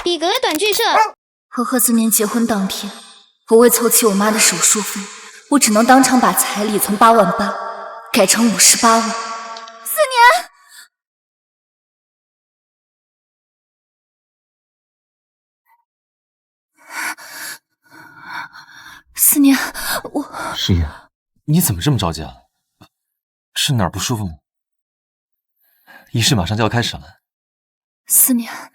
比格短剧社。和贺思年结婚当天，我为凑齐我妈的手术费，我只能当场把彩礼从8.8万改成58万。思年，思年，诗音，你怎么这么着急啊？是哪儿不舒服吗？仪式马上就要开始了。思年，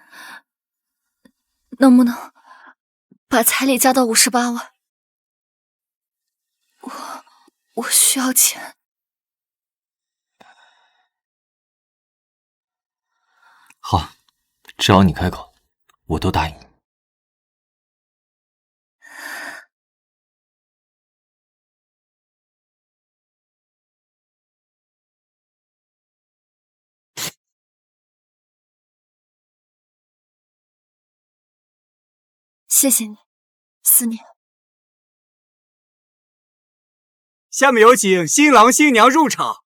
能不能把彩礼加到58万？我需要钱。好，只要你开口，我都答应你。谢谢你，思年。下面有请新郎新娘入场。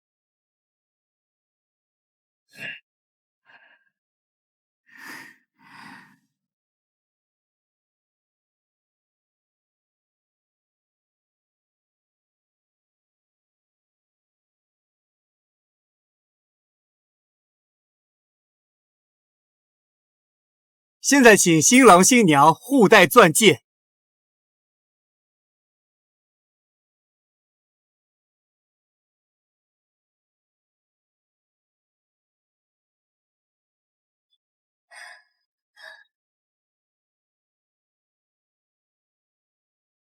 现在请新郎新娘互戴钻戒。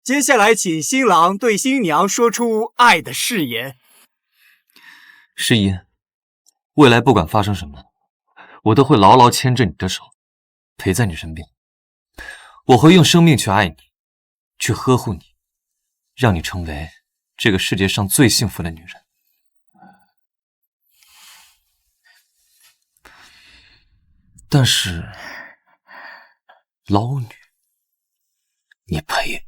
接下来，请新郎对新娘说出爱的誓言。诗音，未来不管发生什么，我都会牢牢牵着你的手，陪在你身边。我会用生命去爱你，去呵护你，让你成为这个世界上最幸福的女人。但是，捞女，你配。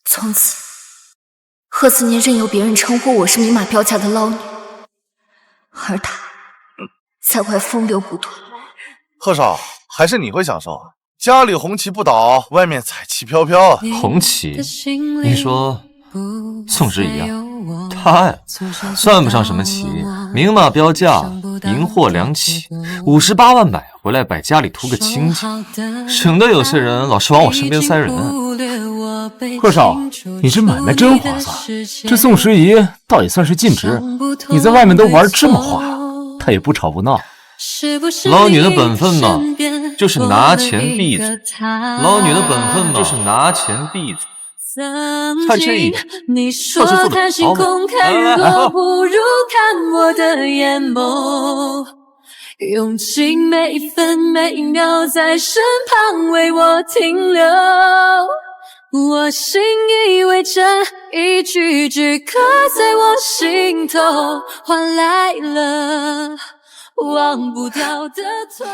从此，贺思年任由别人称呼我是明码标价的捞女，而他在外风流不断。贺少，还是你会享受，家里红旗不倒，外面彩旗飘飘啊！红旗？你说宋时宜啊？他呀，算不上什么旗，明码标价，银货两起，58万买回来摆家里图个清静，省得有些人老是往我身边塞人。贺少，你这买卖真划算，这宋时宜倒也算是尽职，你在外面都玩这么花，他也不吵不闹。捞女的本分嘛，就是拿钱闭嘴。捞女的本分嘛，就是拿钱闭嘴。看这一点，你说看星空看日落不如看我的眼眸，用尽每分每秒在身旁为我停留。我信以为真，一句句刻在我心头，换来了忘不掉的痛。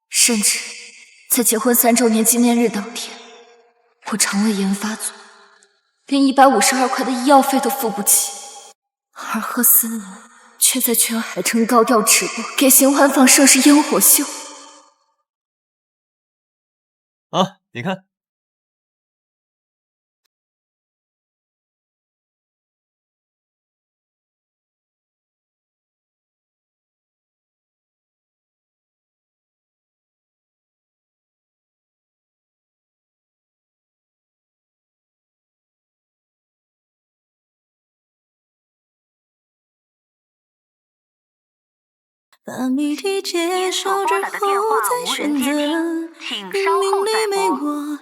甚至在结婚3周年纪念日当天，我肠胃炎发作，连152块的医药费都付不起，而贺思年却在全海城高调直播，给新欢放摄氏烟火秀。啊，你看。把谜底接受之后再选择，请稍后再拨。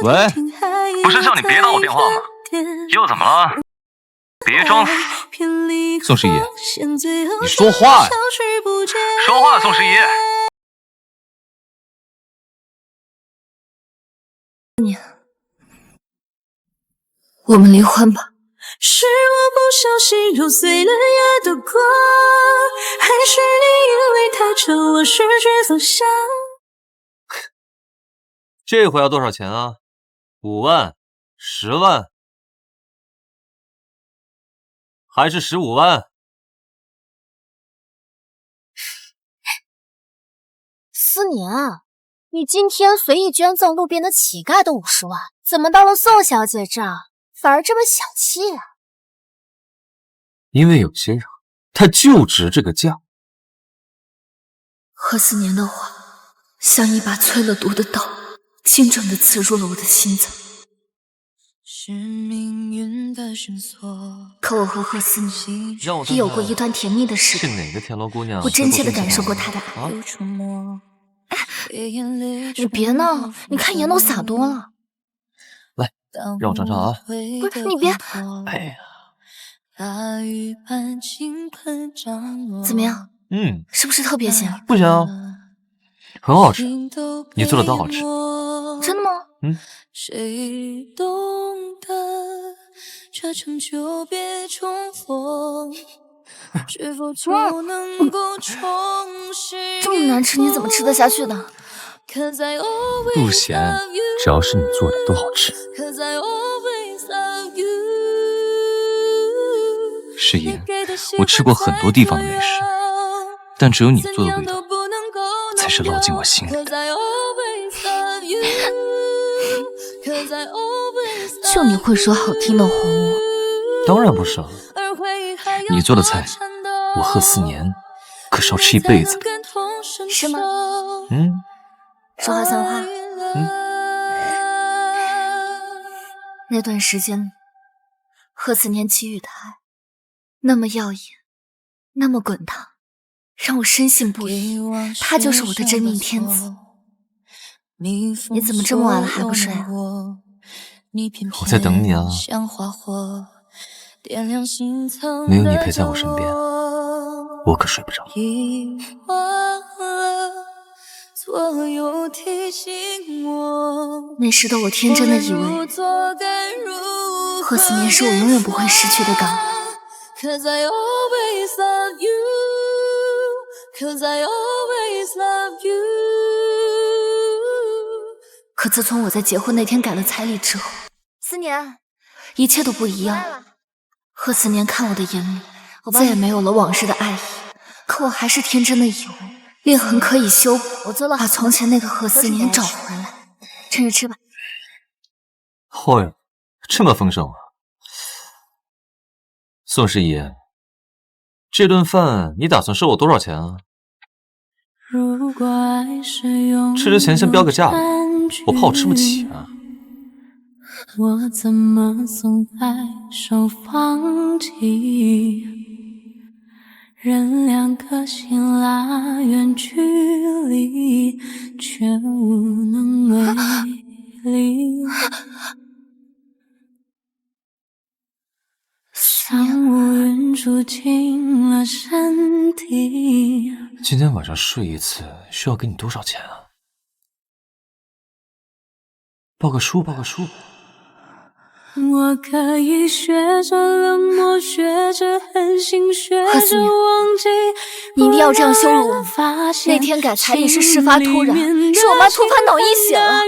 喂，不是叫你别打我电话吗？又怎么了？别装死。宋师爷，你说话呀！说话，宋师爷。我们离婚吧。是我不小心揉碎了夜的光，还是你因为太沉我失去方向？这回要多少钱啊？5万、10万，还是15万？思年，你今天随意捐赠路边的乞丐都50万，怎么到了宋小姐这儿反而这么小气啊？因为有些人，他就值这个价。贺思年的话像一把淬了毒的刀，精准地刺入了我的心脏。可我和贺思年也有过一段甜蜜的时光。是哪个田螺姑娘？我真切地感受过她的爱。你别闹，你看颜都洒多了。来，让我尝尝啊！不是，你别。哎呀，怎么样？是不是特别咸？不行，很好吃，你做的都好吃。真的吗？谁懂得这场久别重逢，是否就能够重拾？这么难吃，你怎么吃得下去的？不咸，只要是你做的都好吃。诗言，我吃过很多地方的美食，但只有你做的味道才是烙进我心里的。就你会说好听的哄我？当然不是了，你做的菜，我贺思年可是要吃一辈子的。是吗？说话算话。那段时间，贺思年给予的爱那么耀眼，那么滚烫，让我深信不疑，他就是我的真命天子。你怎么这么晚了还不睡啊？我在等你啊。没有你陪在我身边，我可睡不着。那时的我天真的以为，贺思年是我永远不会失去的港湾。可自从我在结婚那天改了彩礼之后，思年，一切都不一样了。贺思年看我的眼里，再也没有了往日的爱意。可我还是天真的以为，裂痕可以修补，把从前那个贺思年找回来。趁热吃吧。嚯哟，这么丰盛啊！宋师爷，这顿饭你打算收我多少钱啊？吃之前先标个价吧，我怕我吃不起啊。我怎么松开手放弃？任两颗心拉远距离，却无能为力。像乌云住进了身体。今天晚上睡一次需要给你多少钱啊？报个数，报个数。我可以学着冷漠，学着狠心，学着忘记。你一定要这样羞辱我吗？那天改彩礼是事发突然，是我妈突发脑溢血了。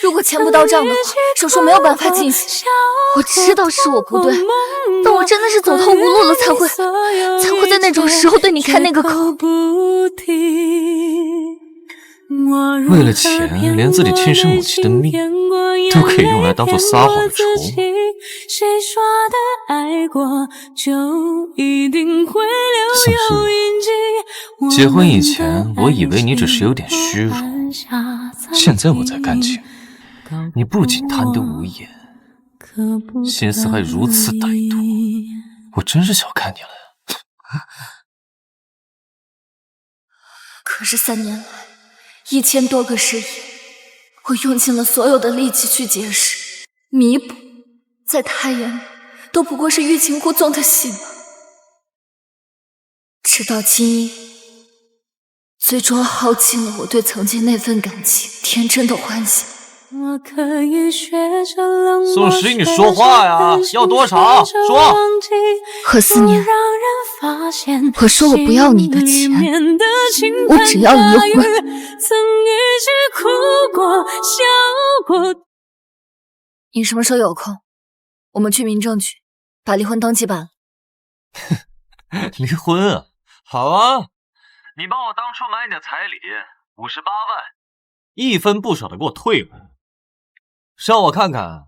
如果钱不到账的话，手术没有办法进行。我知道是我不对，但我真的是走投无路了，才会在那种时候对你开那个口。为了钱，连自己亲生母亲的命都可以用来当做撒谎的筹码。谁说的爱过就一定会留有印记？结婚以前，我以为你只是有点虚荣，现在我才看清，你不仅贪得无厌，心思还如此歹毒，我真是小看你了呀。可是3年来，1000多个誓言，我用尽了所有的力气去解释、弥补，在他眼里都不过是欲擒故纵的戏码。事到今日，最终耗尽了我对曾经那份感情天真的幻想。我可以学着冷漠，宋十一，你说话呀！要多少？说。何思年，我说我不要你的钱，我只要离婚。你什么时候有空？我们去民政局把离婚登记办了。离婚啊？好啊！你帮我当初买你的彩礼58万，一分不少的给我退了，让我看看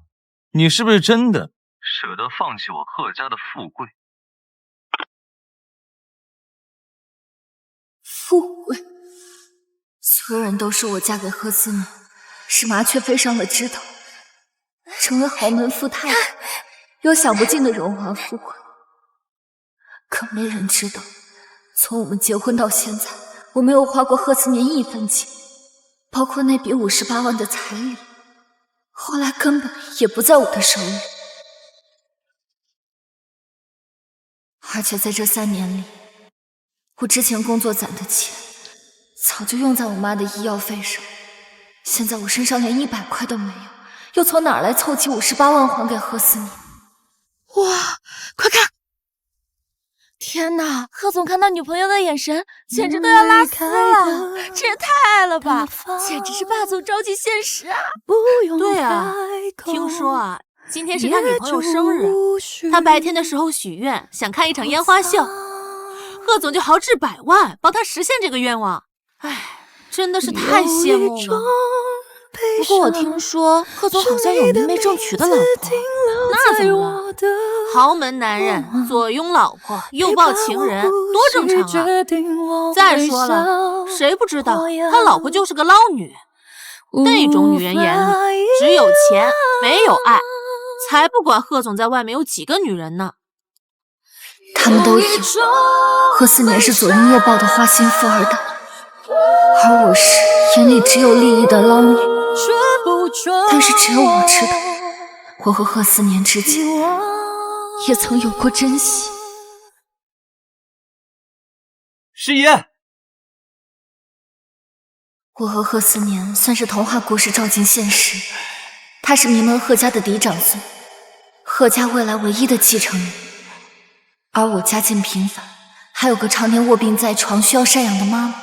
你是不是真的舍得放弃我贺家的富贵。富贵，所有人都说我嫁给贺思明是麻雀飞上了枝头，成为豪门富太太，有享不尽的荣华富贵。可没人知道，从我们结婚到现在，我没有花过贺思年1分钱，包括那笔58万的彩礼，后来根本也不在我的手里。而且在这3年里，我之前工作攒的钱早就用在我妈的医药费上，现在我身上连100块都没有，又从哪儿来凑齐58万还给贺思年？哇，快看！天哪，贺总看到女朋友的眼神简直都要拉丝了，这也太爱了吧，简直是霸总召集现实啊！对啊，听说啊，今天是他女朋友生日，他白天的时候许愿想看一场烟花秀，贺总就豪掷100万帮他实现这个愿望。唉，真的是太羡慕了。不过我听说贺总好像有名没正娶的老婆，那怎么了？豪门男人左拥老婆右抱情人，多正常啊！再说了，谁不知道他老婆就是个捞女？那种女人眼里只有钱没有爱，才不管贺总在外面有几个女人呢。他们都以为贺思年是左拥右抱的花心富二代，而我是眼里只有利益的捞女。但是只有我知道，我和贺思年之间也曾有过珍惜。师爷，我和贺思年算是童话故事照进现实。他是名门贺家的嫡长孙，贺家未来唯一的继承人，而我家境平凡，还有个常年卧病在床需要赡养的妈妈。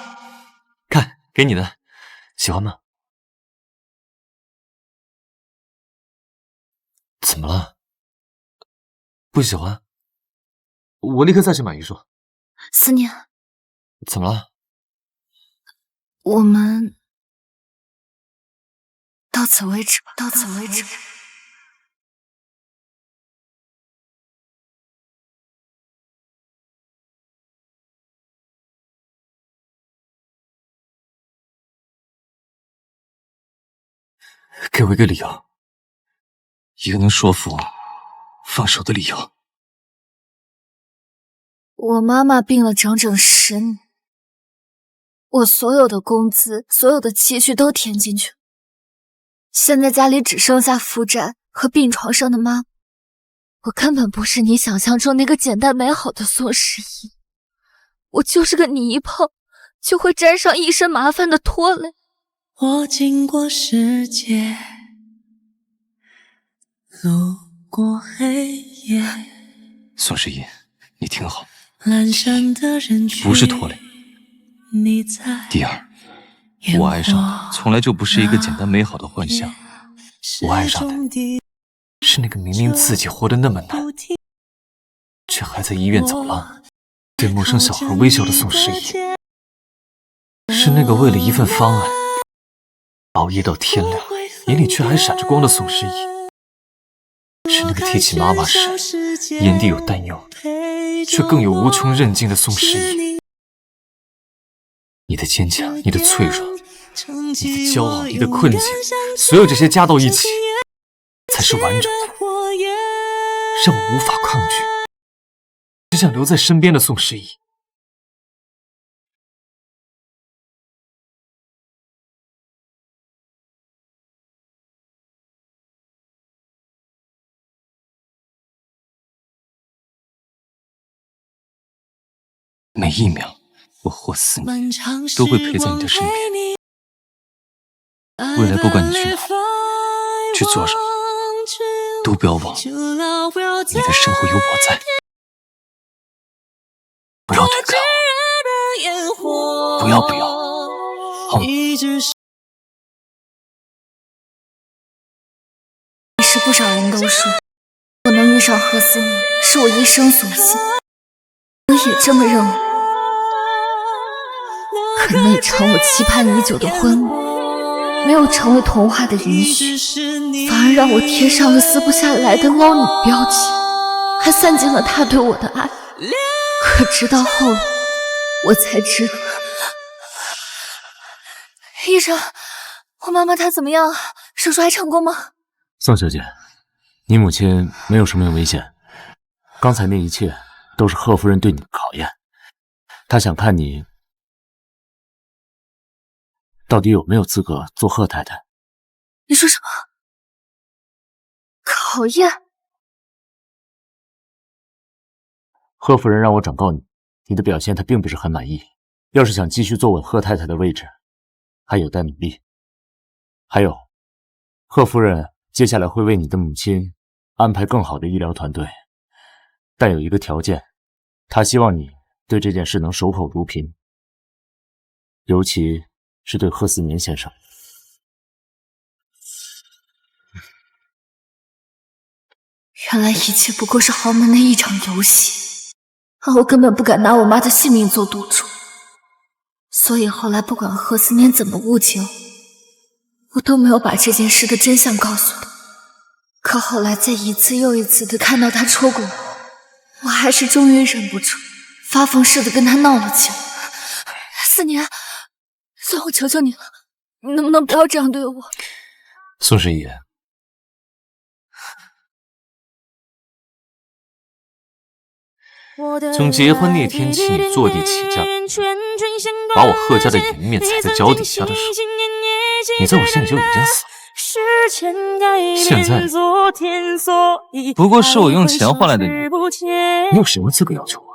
看，给你的，喜欢吗？怎么了？不喜欢？我立刻再去买一束。思年，怎么了？我们到此为止吧，到此为止吧。给我一个理由，一个能说服我放手的理由。我妈妈病了整整10年，我所有的工资、所有的积蓄都填进去了，现在家里只剩下负债和病床上的妈。我根本不是你想象中那个简单美好的宋十一，我就是个你一碰就会沾上一身麻烦的拖累。我经过世界，路过黑夜。宋十一，你听好，阑珊的人群不是拖累。你在第二，我爱上的从来就不是一个简单美好的幻象，我爱上的是那个明明自己活得那么难，却还在医院走廊对陌生小孩微笑的宋十一，是那个为了一份方案熬夜到天亮，眼里却还闪着光的宋十一，是那个提起妈妈时眼底有担忧，却更有无穷韧劲的宋十一。你的坚强，你的脆弱，你的骄傲，你的困境，所有这些加到一起，才是完整的，让我无法抗拒，只想留在身边的宋十一。每一秒，我活死你都会陪在你的身边。未来不管你去哪里，去做什么，都不要忘了，你的身后有我在。不要推开我，不要，好吗？是不少人都说，我能遇上贺思念是我一生所幸，我也这么认为。可那场我期盼已久的婚礼，没有成为童话的允许，反而让我贴上了撕不下来的捞女标签，还散尽了他对我的爱。可直到后来，我才知道，医生，我妈妈她怎么样？手术还成功吗？宋小姐，你母亲没有生命危险，刚才那一切都是贺夫人对你的考验，她想看你到底有没有资格做贺太太。你说什么？考验？贺夫人让我转告你，你的表现她并不是很满意，要是想继续坐稳贺太太的位置，还有待努力。还有，贺夫人接下来会为你的母亲安排更好的医疗团队，但有一个条件，她希望你对这件事能守口如瓶，尤其是对贺思年先生。原来一切不过是豪门的一场游戏，而我根本不敢拿我妈的性命做赌注。所以后来不管贺思年怎么误解我都没有把这件事的真相告诉他。可后来在一次又一次的看到他戳过我还是终于忍不住发疯似的跟他闹了起来。思年，算我求求你了，你能不能不要这样对我？宋师爷，从结婚那天起，你坐地起价，把我贺家的颜面踩在脚底下的时候，你在我心里就已经死了。现在不过是我用钱换来的你，你有什么资格要求我？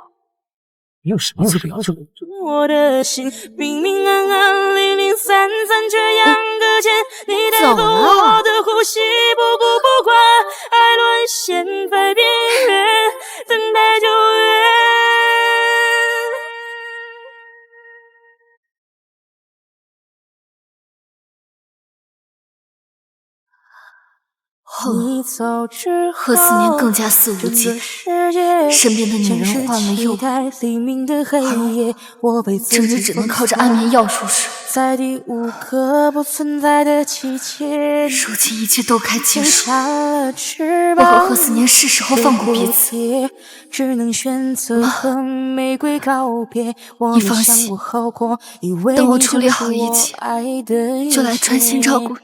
你有什么资格要求我？我的心明明暗暗，零零散散，却样搁浅。你带走我的呼吸，不顾不管，爱沦陷在边缘，等待救援。后来贺思年更加肆无忌惮，身边的女人换了又换，而我整日只能靠着安眠药入睡。如今一切都该结束，我和贺思年是时候放过彼此。妈，你放心，等我处理好一切，就来专心照顾你。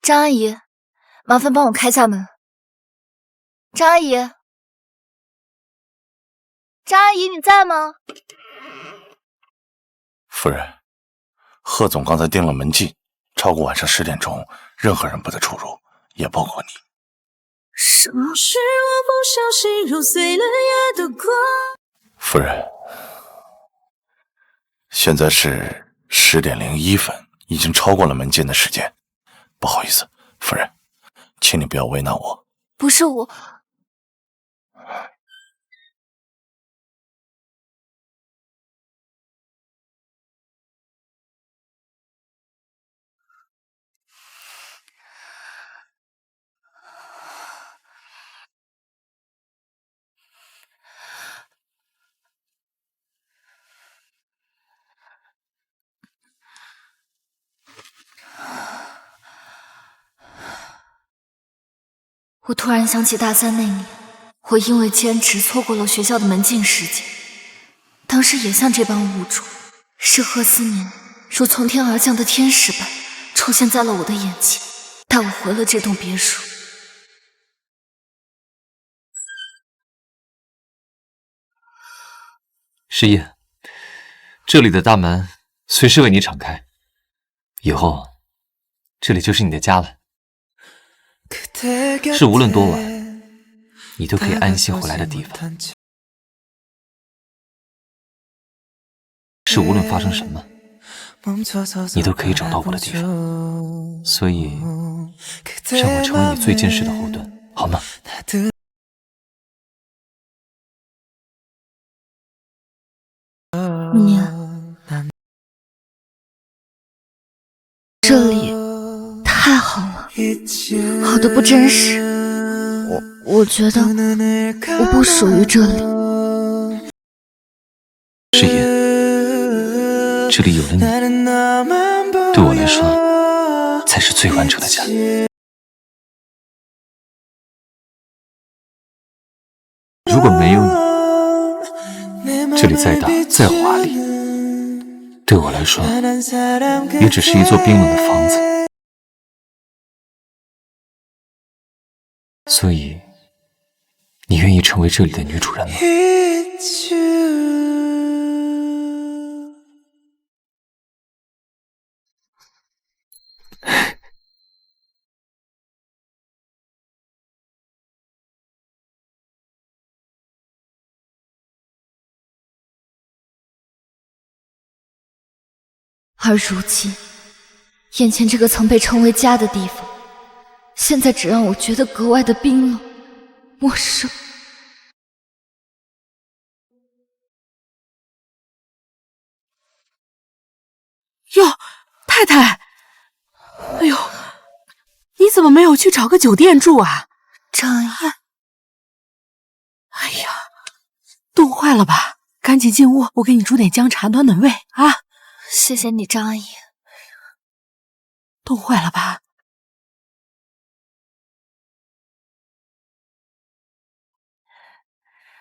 张阿姨，麻烦帮我开下门。张阿姨，张阿姨，你在吗？夫人，贺总刚才定了门禁，超过晚上10点钟，任何人不得出入，也包括你。什么？夫人，现在是10点01分，已经超过了门禁的时间。不好意思，夫人，请你不要为难我。不是我。我突然想起大3那年，我因为坚持错过了学校的门禁时间，当时也像这般无助，是贺思年如从天而降的天使般出现在了我的眼前，带我回了这栋别墅。师爷，这里的大门随时为你敞开。以后这里就是你的家了，是无论多晚，你都可以安心回来的地方，是无论发生什么，你都可以找到我的地方。所以，让我成为你最坚实的后盾，好吗？你，这里太好了，好的不真实。我觉得我不属于这里。誓言，这里有了你，对我来说才是最完整的家。如果没有你，这里再大再华丽，对我来说也只是一座冰冷的房子。所以，你愿意成为这里的女主人吗？而如今，眼前这个曾被称为家的地方，现在只让我觉得格外的冰冷、陌生。哟，太太，哎呦，你怎么没有去找个酒店住啊？张阿姨，哎呀，冻坏了吧？赶紧进屋，我给你煮点姜茶暖暖胃啊！谢谢你，张阿姨。冻坏了吧？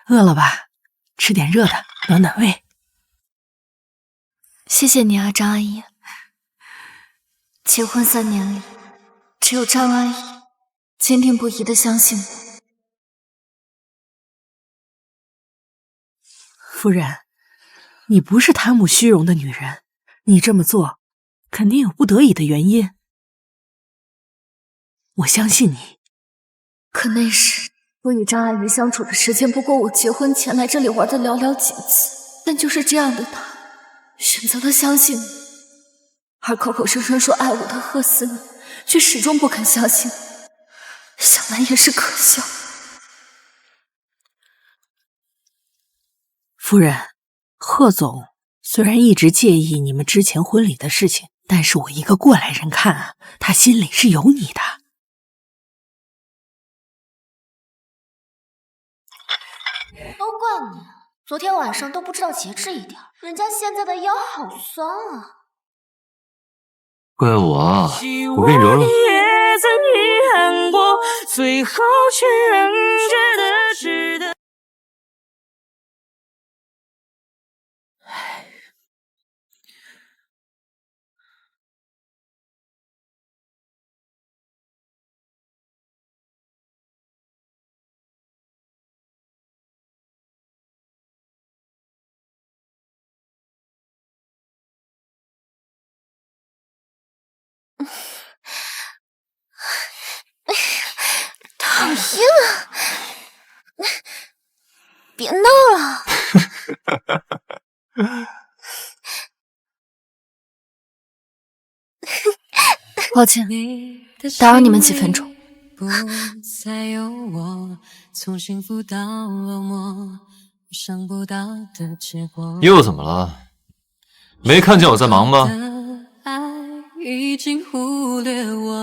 饿了吧？吃点热的，暖暖胃。谢谢你啊，张阿姨。结婚3年里，只有张阿姨坚定不移地相信我。夫人，你不是贪慕虚荣的女人，你这么做肯定有不得已的原因。我相信你。可那时我与张阿姨相处的时间不过我结婚前来这里玩的寥寥几次，但就是这样的她，选择了相信你，而口口声声说爱我的贺思敏，却始终不肯相信我，想来也是可笑。夫人，贺总虽然一直介意你们之前婚礼的事情，但是我一个过来人看啊，他心里是有你的。都怪你，昨天晚上都不知道节制一点，人家现在的腰好酸啊。怪我啊，我给你揉揉。最后却仍觉得值得。讨厌啊！别闹了。抱歉，打扰你们几分钟。又怎么了？没看见我在忙吗？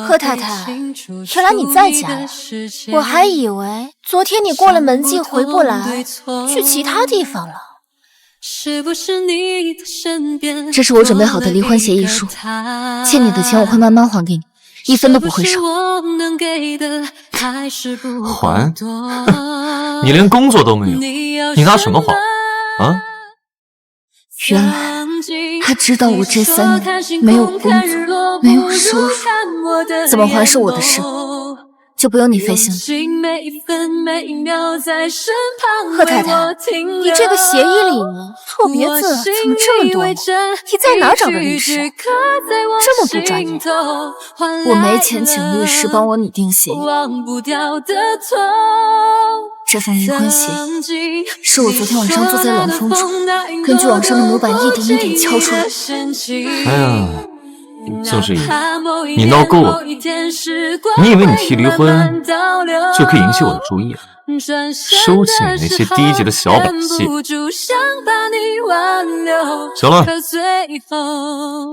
贺太太，原来你在家呀！我还以为昨天你过了门禁回不来，去其他地方了。这是我准备好的离婚协议书，欠你的钱我会慢慢还给你，一分都不会少。还？你连工作都没有，你拿什么还？啊？原来他知道我这3年没有工作，没有收入，怎么还是我的事。就不用你费心了。贺太太，你这个协议里错别字怎么这么多？你在哪找的律师？这么不专业？我没钱请律师帮我拟定协议。这份离婚协议是我昨天晚上坐在冷风中，根据网上的模板一点一点敲出来的。哎呀，宋世宜，你闹够了！你以为你提离婚就可以引起我的注意啊？收起你那些低级的小把戏。行了，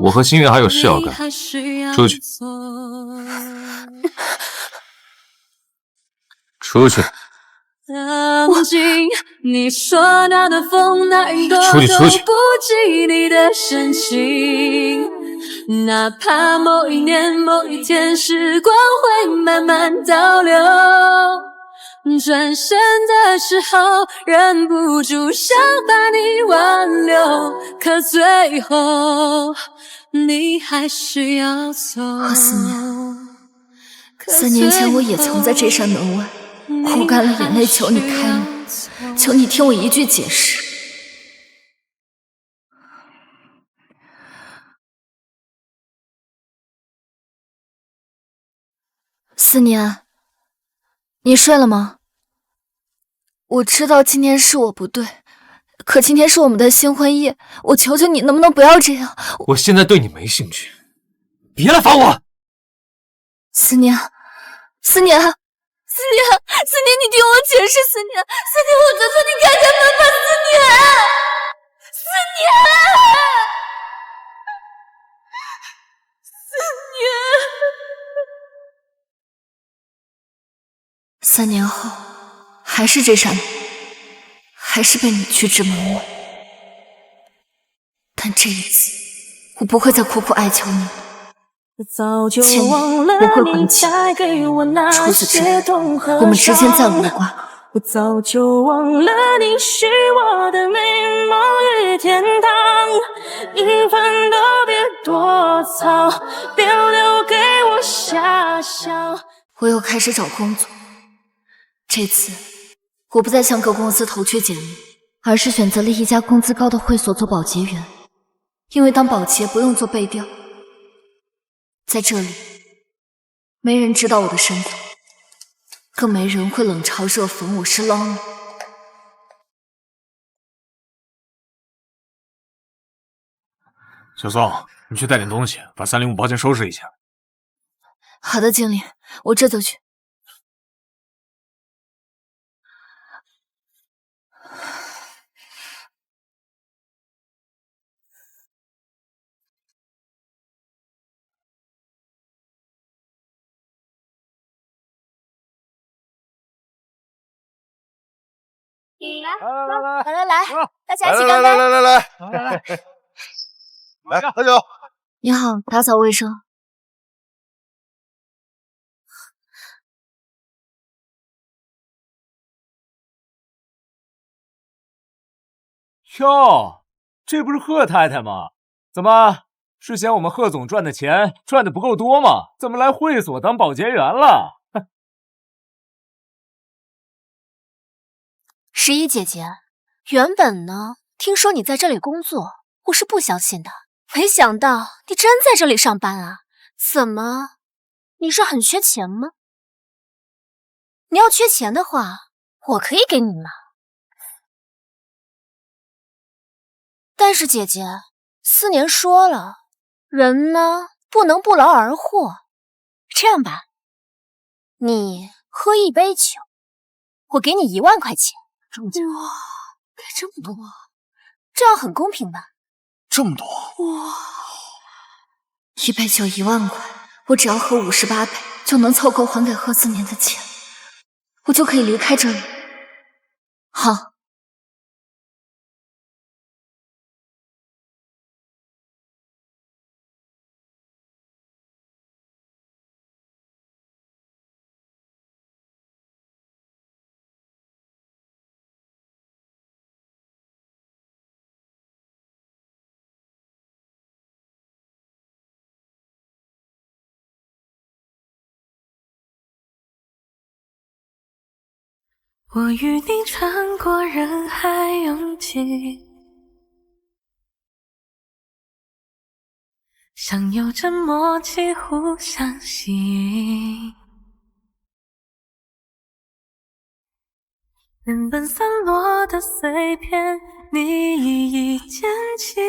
我和新月还有事要干，出去。出去。出去！哪怕某一年某一天时光会慢慢倒流，转身的时候忍不住想把你挽留，可最后你还是要走。何思念，3年前我也曾在这扇门外哭干了眼泪求你开门，求你听我一句解释。思年，你睡了吗？我知道今天是我不对，可今天是我们的新婚夜，我求求你能不能不要这样？我现在对你没兴趣，别来烦我。思年，思年，思年，思年，你听我解释，思年，思年，我求求你开开门吧，思年，思年，思年。3年后，还是这扇门，还是被你拒之门外。但这一次，我不会再苦苦哀求你了。千年不会还清。除此之外，我们之间再无关。我早就忘了你是我的美梦与天堂，一分都别躲藏，别留给我遐想。我又开始找工作，这次我不再向各公司投去简历，而是选择了一家工资高的会所做保洁员，因为当保洁不用做背调。在这里，没人知道我的身份，更没人会冷嘲热讽我是捞女。小宋，你去带点东西，把305包间收拾一下。好的，经理，我这就去。来，大家一起干杯！来喝酒。你好，打扫卫生。哟，这不是贺太太吗？怎么是嫌我们贺总赚的钱赚的不够多吗？怎么来会所当保洁员了？11姐姐，原本呢，听说你在这里工作，我是不相信的，没想到你真在这里上班啊？怎么，你是很缺钱吗？你要缺钱的话，我可以给你嘛。但是姐姐，4年说了，人呢不能不劳而获。这样吧，你喝一杯酒，我给你1万块钱。这么多，哇，给这么多，这样很公平吧？这么多哇，1杯酒1万块，我只要喝58杯就能凑够还给贺思年的钱，我就可以离开这里。好。我与你穿过人海拥挤，像有着默契互相吸引。原本散落的碎片，你一一捡起，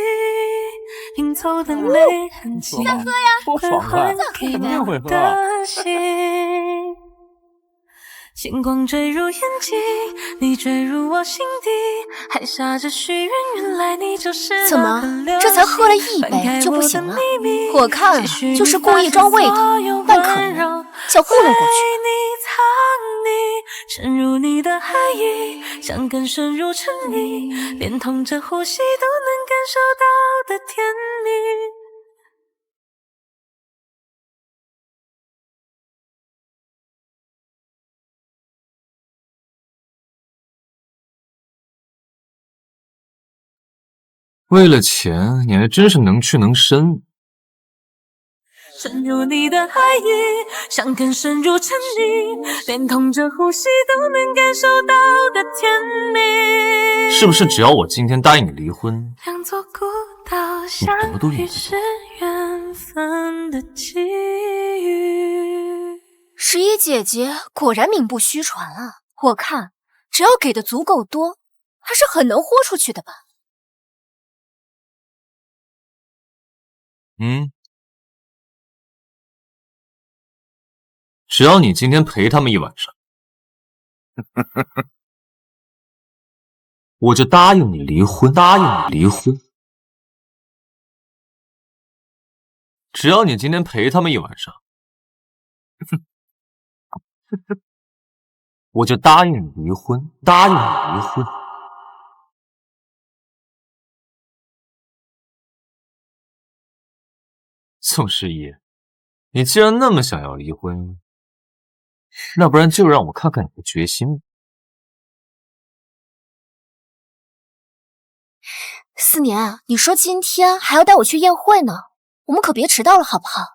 拼凑的美痕迹，多爽快，肯定会喝。的心，星光坠入眼睛，你坠入我心底，还下着许愿，原来你就是怎么这才喝了1杯就不行了？我看啊，就是故意装胃疼，但可能想糊弄过去。沉入你的海意，像更深入沉溺，连同着呼吸都能感受到的甜蜜。为了钱，你还真是能屈能伸。沉入你的海意，像更深入沉溺，连同着呼吸都能感受到的甜蜜。是不是只要我今天答应你离婚，两座孤岛相遇是缘分的际遇。11姐姐果然名不虚传啊！我看只要给的足够多，还是很能豁出去的吧。只要你今天陪他们一晚上，我就答应你离婚，只要你今天陪他们一晚上，我就答应你离婚，宋诗怡，你既然那么想要离婚，那不然就让我看看你的决心。4年啊，你说今天还要带我去宴会呢，我们可别迟到了，好不好？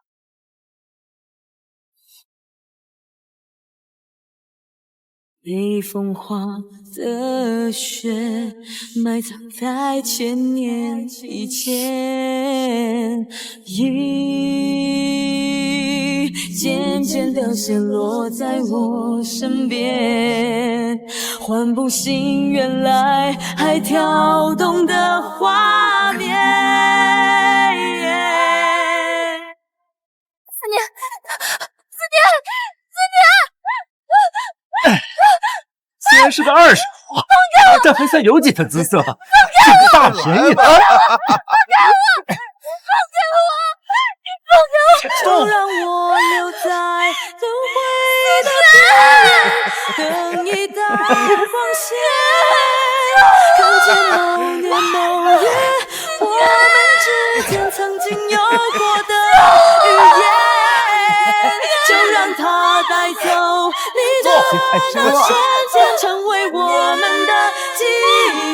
被风化的雪埋藏在千年以前，渐渐的陷落在我身边，唤不醒原来还跳动的画面。虽然是个20后，但还算有几分姿色，捡个大便宜。放开我！就让我留在轮回的边缘，等一道光线，看见某年某月，我们之间曾经有过的语言，就让它带走你的那瞬间，成为我们的纪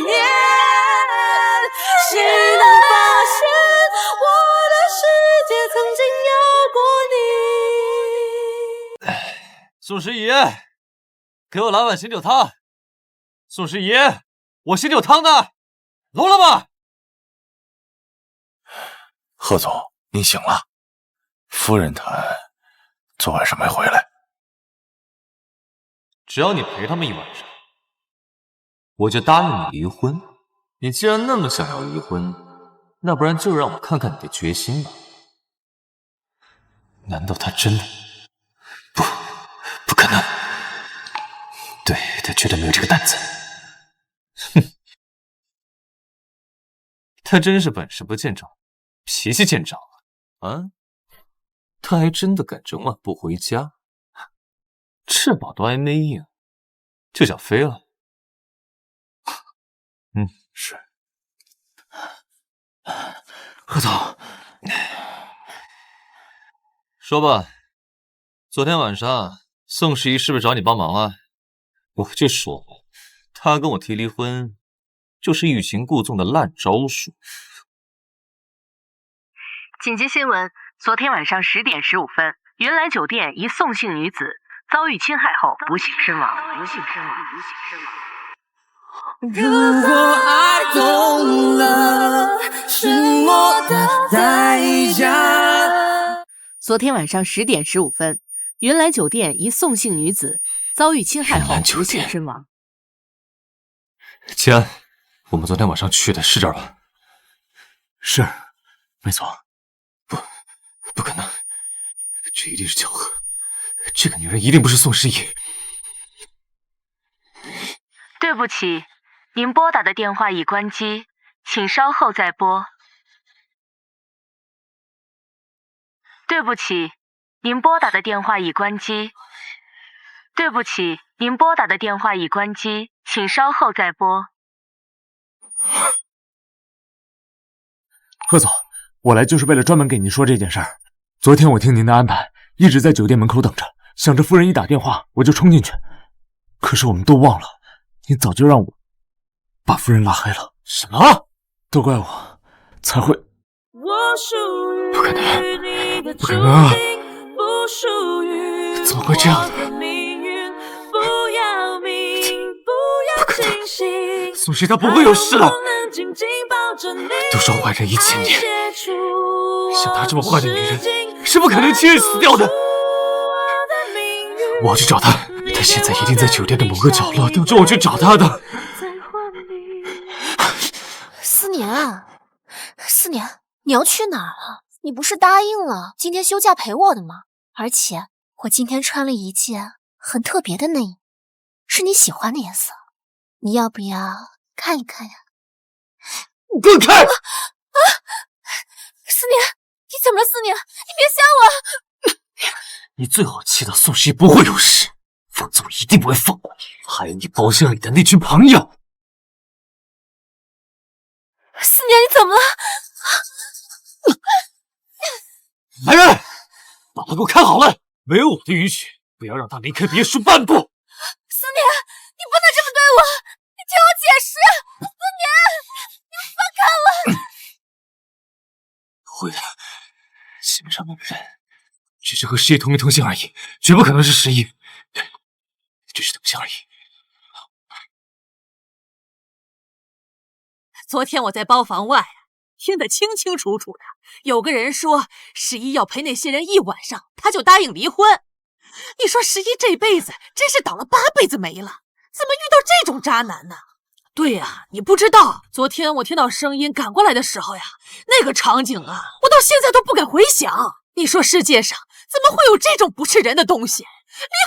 念。谁能发现我的世界曾经有过你？宋诗怡，给我来碗醒酒汤。宋诗怡，我醒酒汤呢？聋了吗？贺总，您醒了。夫人她昨晚上没回来。只要你陪他们一晚上，我就答应你离婚。你既然那么想要离婚，那不然就让我看看你的决心吧。难道他真的？不可能。对，他绝对没有这个胆子。哼，他真是本事不见长，脾气见长啊！他还真的敢整晚不回家，翅膀都还没硬，就想飞了。是。贺总，说吧，昨天晚上宋诗怡是不是找你帮忙了？我就说吧，她跟我提离婚，就是欲擒故纵的烂招数。紧急新闻：昨天晚上10点15分，云来酒店一宋姓女子遭遇侵害后不幸身亡。如果爱懂了沉默的代价。昨天晚上10点15分，云来酒店一宋姓女子遭遇侵害后不幸身亡。齐安，我们昨天晚上去的是这儿吧？是，没错。不可能，这一定是巧合。这个女人一定不是宋诗怡。对不起，您拨打的电话已关机，请稍后再拨。对不起，您拨打的电话已关机。对不起，您拨打的电话已关机，请稍后再拨。贺总，我来就是为了专门给您说这件事儿。昨天我听您的安排，一直在酒店门口等着，想着夫人一打电话我就冲进去。可是我们都忘了，您早就让我把夫人拉黑了。什么？都怪我，才会……不可能，不可能啊！怎么会这样的？不可能，宋诗怡她不会有事的。都说坏人1000年，像她这么坏的女人是不可能轻易死掉的。我要去找她，她现在一定在酒店的某个角落等着我去找她的。思年，思年，你要去哪儿啊？你不是答应了今天休假陪我的吗？而且我今天穿了一件很特别的内衣，是你喜欢的颜色，你要不要看一看呀？滚开！思年，你怎么了？思年，你别吓我！你最好气到宋诗怡不会有事，否则我一定不会放过你，还有你包厢里的那群朋友。思年，你怎么了？来人，把他给我看好了，没有我的允许，不要让他离开别墅半步。思年，你不能这么对我，你听我解释。思年，你放开我！会的，基本上那个人只是和诗怡同名同姓而已，绝不可能是诗怡，只是同姓而已。昨天我在包房外听得清清楚楚的，有个人说诗怡要陪那些人1晚上，他就答应离婚。你说诗怡这辈子真是倒了8辈子霉了，怎么遇到这种渣男呢？对呀，你不知道，昨天我听到声音赶过来的时候呀，那个场景啊，我到现在都不敢回想。你说世界上怎么会有这种不是人的东西？离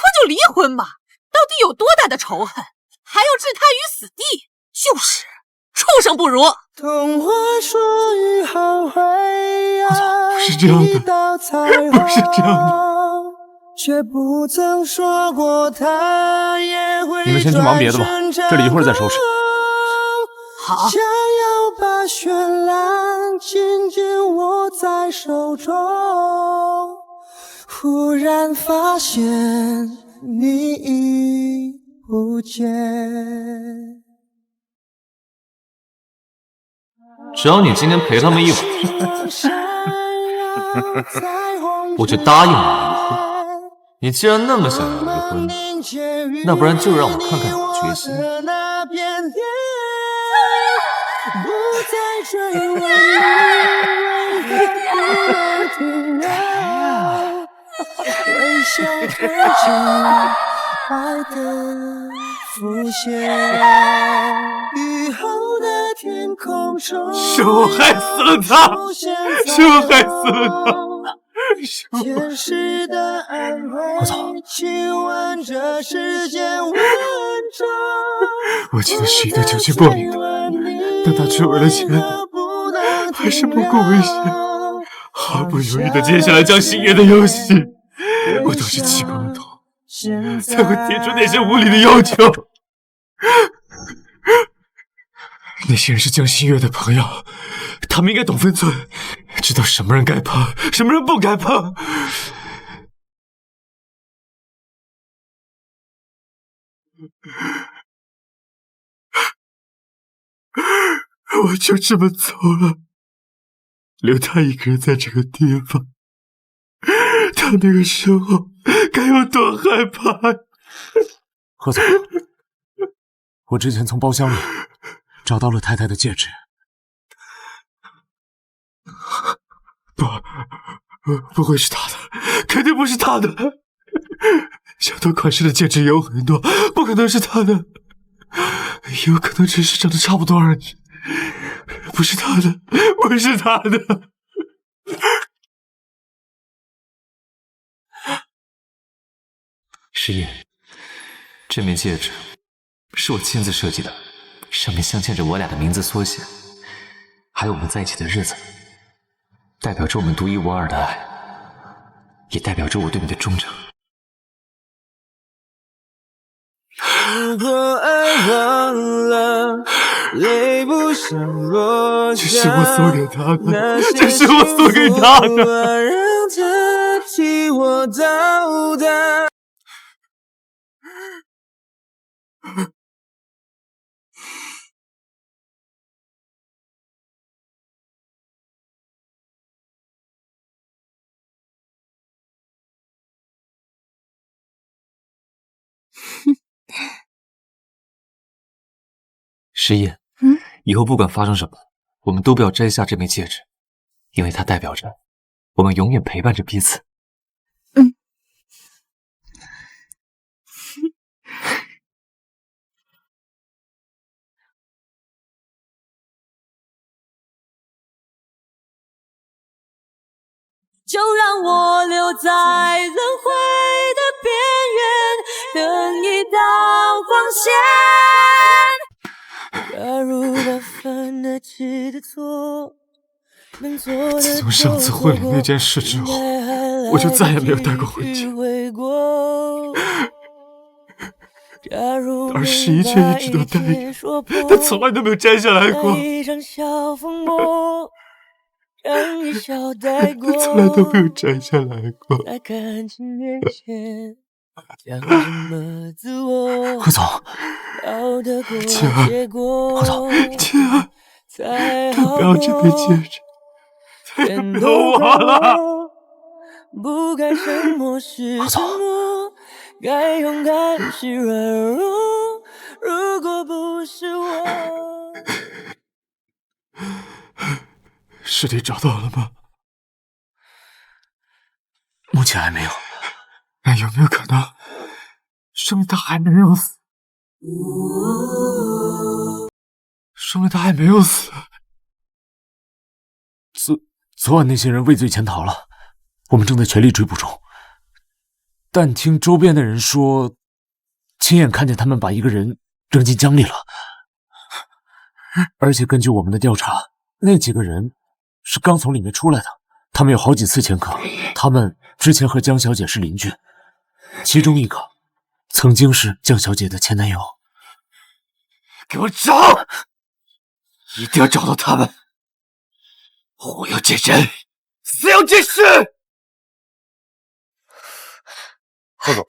婚就离婚嘛，到底有多大的仇恨，还要置他于死地？就是畜生不如。童话说雨后会不是这样的，不是这样的，却不曾说过他也会。你们先去忙别的吧，这里一会儿再收拾。好。想要把绚烂紧紧握在手中，忽然发现你已不见。只要你今天陪他们1晚上，我就答应你离婚。你既然那么想要离婚，那不然就让我看看你的决心。不再追问你微笑看着爱的浮现，雨后的天空中是我害死了他，是我害死了他，是我。天使的安慰，亲吻这世间万种。我记得诗怡对酒精过敏的，但他却为了钱还是不顾危险，毫不犹豫的接下来将星月的游戏。我当时气过了头，才会提出那些无理的要求。那些人是江心月的朋友，他们应该懂分寸，知道什么人该碰，什么人不该碰。我就这么走了，留他一个人在这个地方。他那个时候该有多害怕！贺总，我之前从包厢里找到了太太的戒指。不会是他的，肯定不是他的。相同款式的戒指也有很多，不可能是他的，有可能只是长得差不多而已。不是他的，不是他的。石野，这枚戒指是我亲自设计的，上面镶嵌着我俩的名字缩写，还有我们在一起的日子，代表着我们独一无二的爱，也代表着我对你的忠诚。如果爱忘了，泪不想落下。这是我送给他的，这是我送给他的。让他替我到达。石野，以后不管发生什么，我们都不要摘下这枚戒指，因为它代表着我们永远陪伴着彼此。就让我留在轮回的边缘，等一道光线。假如把犯得起的错，能做的自从上次婚礼那件事之后，我就再也没有戴过婚戒，而十一却一直都戴着，他从来都没有摘下来过。他从来都没有摘下来过。贺总，晴儿，贺总，晴儿，他不要这枚戒指，他也不要我了。不该沉默是沉默，该勇敢是软弱。如果不是我，尸体找到了吗？目前还没有。那有没有可能，说明他还没有死？说明他还没有死。昨晚那些人畏罪潜逃了，我们正在全力追捕中。但听周边的人说，亲眼看见他们把一个人扔进江里了。而且根据我们的调查，那几个人是刚从里面出来的，他们有好几次前科，他们之前和江小姐是邻居，其中一个曾经是江小姐的前男友。给我找，一定要找到他们！活要见人，死要见尸！贺总，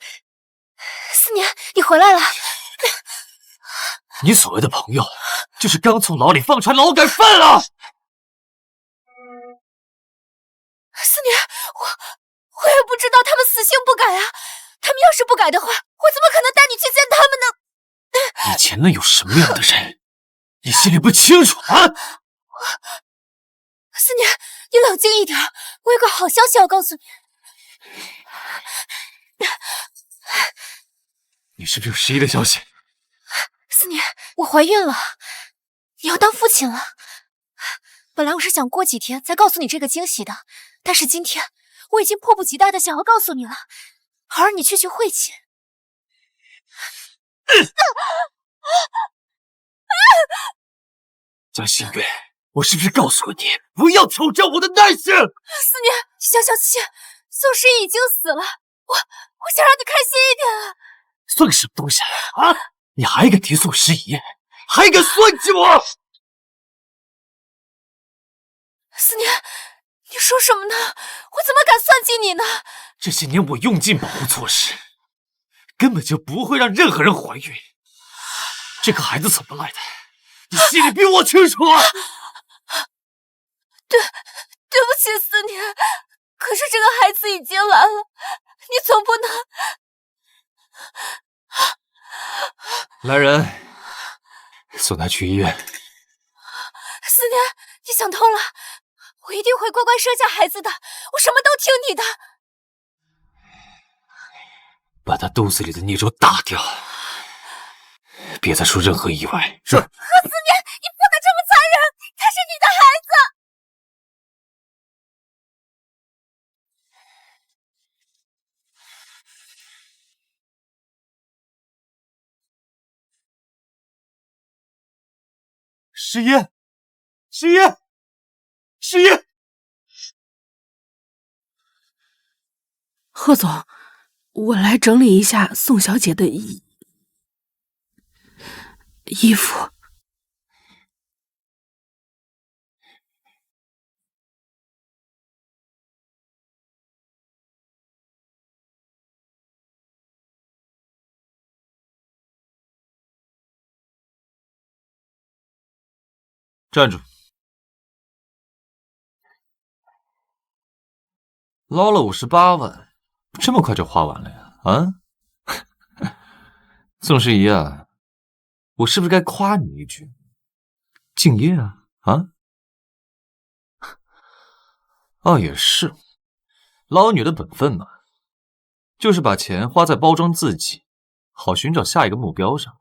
思年，你回来了。你所谓的朋友，就是刚从牢里放出来劳改犯了。思年，我也不知道他们死性不改啊！他们要是不改的话，我怎么可能带你去见他们呢？以前能有什么样的人，你心里不清楚啊？思年，你冷静一点，我有个好消息要告诉你。你是不是有十一的消息？思年，我怀孕了，你要当父亲了。本来我是想过几天再告诉你这个惊喜的，但是今天我已经迫不及待的想要告诉你了，好让你去会亲。江心月，我是不是告诉过你，不要挑战我的耐性？思年，消消气，宋诗怡已经死了，我想让你开心一点啊！算什么东西啊！你还敢提宋诗怡，还敢算计我？思年，你说什么呢？我怎么敢算计你呢？这些年我用尽保护措施，根本就不会让任何人怀孕。这个孩子怎么来的，你心里比我清楚啊！对不起，思年，可是这个孩子已经来了，你总不能……来人，送他去医院。思年，你想通了，我一定会乖乖生下孩子的，我什么都听你的。把他肚子里的孽种打掉，别再出任何意外。是。思年，你不能这么残忍，他是你的孩子。诗嫣，诗嫣，诗嫣，贺总，我来整理一下宋小姐的衣服。站住！捞了58万，这么快就花完了呀？啊，宋诗怡啊，我是不是该夸你一句？敬业啊！啊？哦，也是，捞女的本分嘛，就是把钱花在包装自己，好寻找下一个目标上。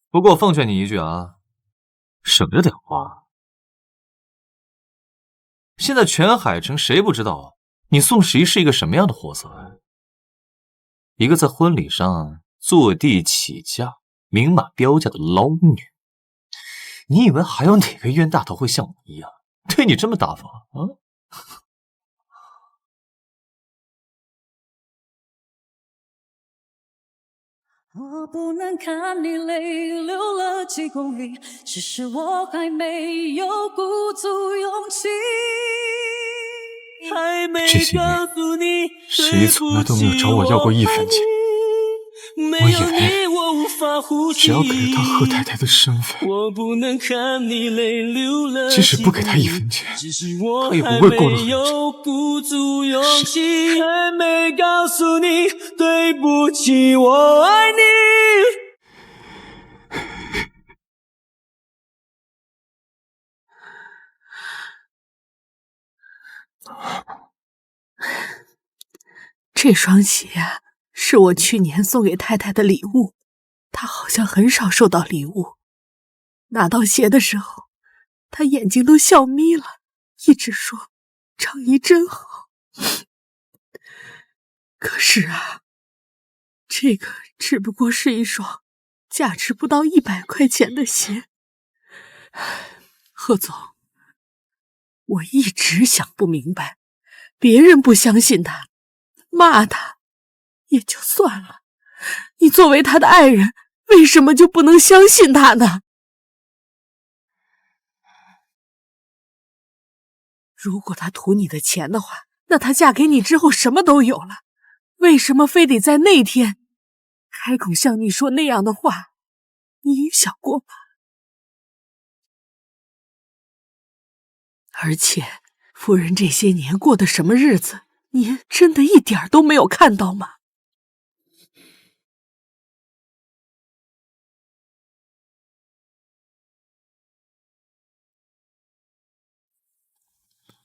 不过我奉劝你一句啊。省着点花。现在全海城谁不知道你宋十一是一个什么样的货色？一个在婚礼上坐地起价、明码标价的捞女。你以为还有哪个冤大头会像我一样对你这么大方啊？我不能看你泪流了几公里，只是我还没有鼓足勇气，还没告诉你十一从来都没有找我要过1分钱，我以为只要给了他贺太太的身份，即使不给他1分钱，他也不会过得很是还没告诉你对不起，我爱你。这双鞋啊，是我去年送给太太的礼物，她好像很少收到礼物。拿到鞋的时候，她眼睛都笑眯了，一直说张姨真好。可是啊，这个只不过是一双价值不到100块钱的鞋。贺总，我一直想不明白，别人不相信他，骂他也就算了，你作为他的爱人，为什么就不能相信他呢？如果他图你的钱的话，那他嫁给你之后什么都有了，为什么非得在那天开口向你说那样的话？你也想过吗？而且夫人这些年过的什么日子，您真的一点都没有看到吗？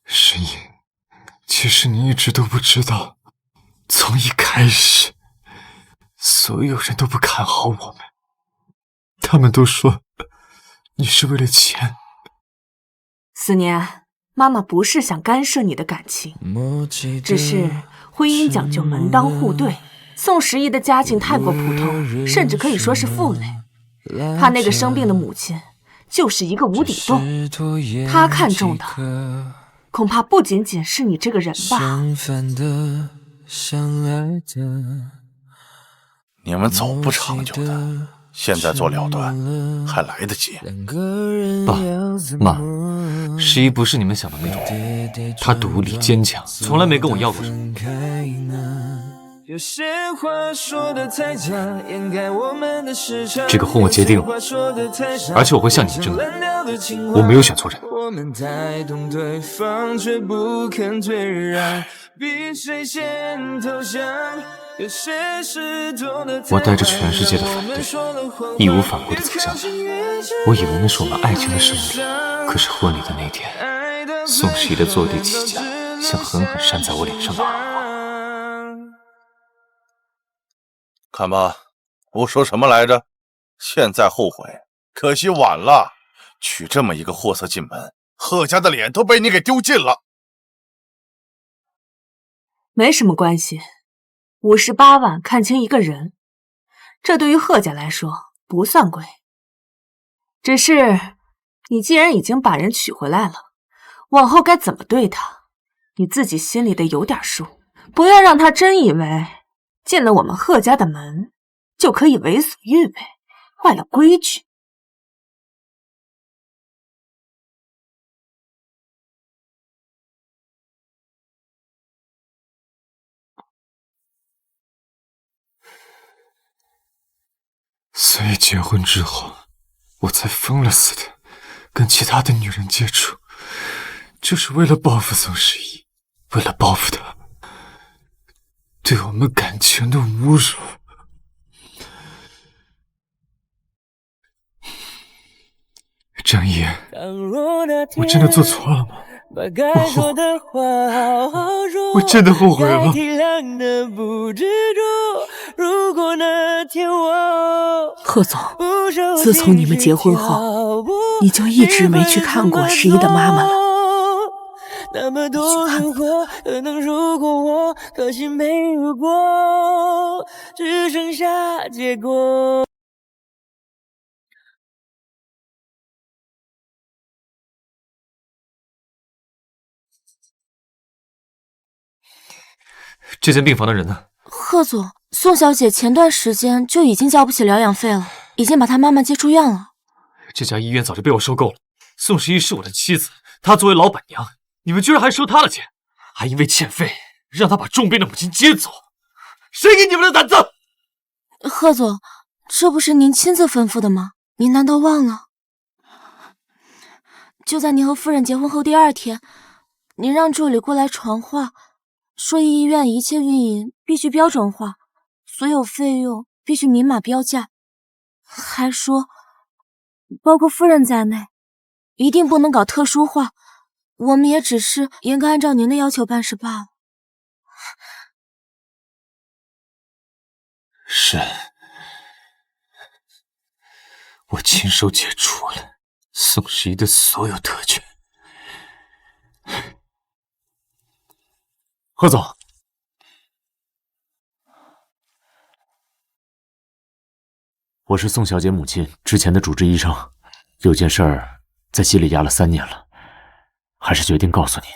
诗音，其实你一直都不知道，从一开始，所有人都不看好我们，他们都说你是为了钱。思年，妈妈不是想干涉你的感情，只是婚姻讲究门当户对，宋十一的家境太过普通，甚至可以说是负累。他那个生病的母亲就是一个无底洞，他看中的恐怕不仅仅是你这个人吧。你们走不长久的，现在做了断还来得及。爸妈，十一不是你们想的那种，他独立坚强，从来没跟我要过什么。有些话说的太假，掩盖我们的时差。这个婚我结定了，而且我会向你证明，我没有选错人。我们太懂对方，却不肯退让，比谁先投降。有些事懂得我带着全世界的反对，义无反顾地走向他。我以为那是我们爱情的胜利，可是婚礼的那天，宋十一的坐地起价，像狠狠扇在我脸上的耳光。看吧，我说什么来着？现在后悔，可惜晚了。娶这么一个货色进门，贺家的脸都被你给丢尽了。没什么关系，58万看清一个人，这对于贺家来说不算贵。只是你既然已经把人娶回来了，往后该怎么对他，你自己心里得有点数，不要让他真以为进了我们贺家的门就可以为所欲为，坏了规矩。所以结婚之后，我才疯了似的跟其他的女人接触，就是为了报复宋十一，为了报复他对我们感情的侮辱。张一，我真的做错了吗？我真的后悔了。贺总，自从你们结婚后，你就一直没去看过十一的妈妈了。那么多如果，可能如果我，可惜没如果，只剩下结果。这间病房的人呢？贺总，宋小姐前段时间就已经交不起疗养费了，已经把她妈妈接出院了。这家医院早就被我收购了。宋十一是我的妻子，她作为老板娘，你们居然还收她的钱，还因为欠费让她把重病的母亲接走，谁给你们的胆子？贺总，这不是您亲自吩咐的吗？您难道忘了？就在您和夫人结婚后第2天，您让助理过来传话，说医院一切运营必须标准化，所有费用必须明码标价，还说包括夫人在内，一定不能搞特殊化，我们也只是严格按照您的要求办事罢了。是，我亲手解除了宋十一的所有特权。贺总，我是宋小姐母亲之前的主治医生，有件事儿在心里压了3年了，还是决定告诉你。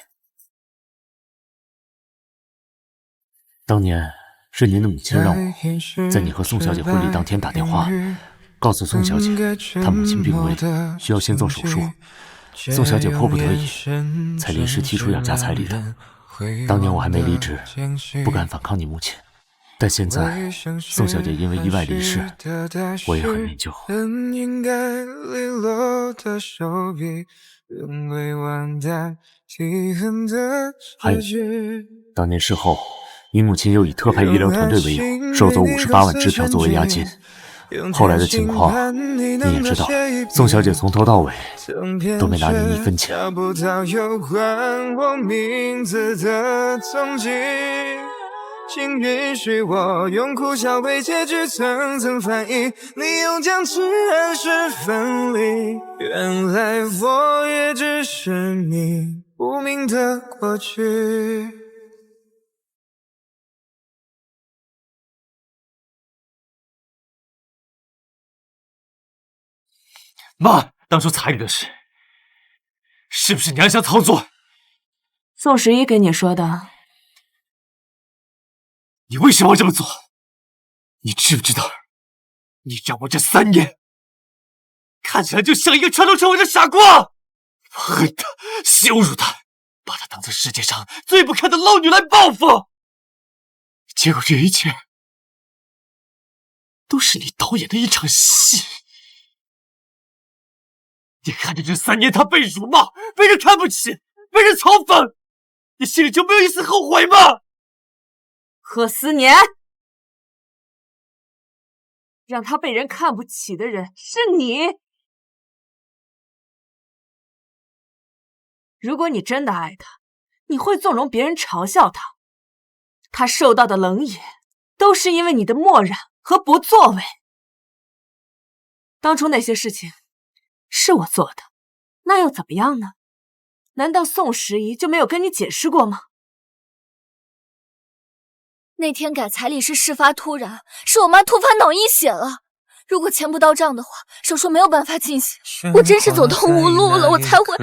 当年是您的母亲让我在你和宋小姐婚礼当天打电话，告诉宋小姐她母亲病危，需要先做手术。宋小姐迫不得已才临时提出养家彩礼的。当年我还没离职，不敢反抗你母亲，但现在宋小姐因为意外离世，我也很内疚。还有，当年事后，你母亲又以特派医疗团队为由，收走58万支票作为押金。后来的情况你也知道，宋小姐从头到尾都没拿您1分钱。找不到有关我名字的踪迹，请允许我用苦笑为结局层层翻译，你用将至暗示分离，原来我也只是你无名的过去。妈，当初彩礼的事，是不是你暗箱操作？宋十一给你说的。你为什么要这么做？你知不知道，你让我这3年看起来就像一个彻头彻尾的傻瓜？我恨她，羞辱她，把她当成世界上最不堪的捞女来报复。你结果这一切都是你导演的一场戏。你看着这3年他被辱骂，被人看不起，被人嘲讽，你心里就没有一丝后悔吗？贺思年，让他被人看不起的人是你。如果你真的爱他，你会纵容别人嘲笑他。他受到的冷眼，都是因为你的漠然和不作为。当初那些事情是我做的，那又怎么样呢？难道宋时宜就没有跟你解释过吗？那天改彩礼是事发突然，是我妈突发脑溢血了。如果钱不到账的话，手术没有办法进行。我真是走投无路了，我才会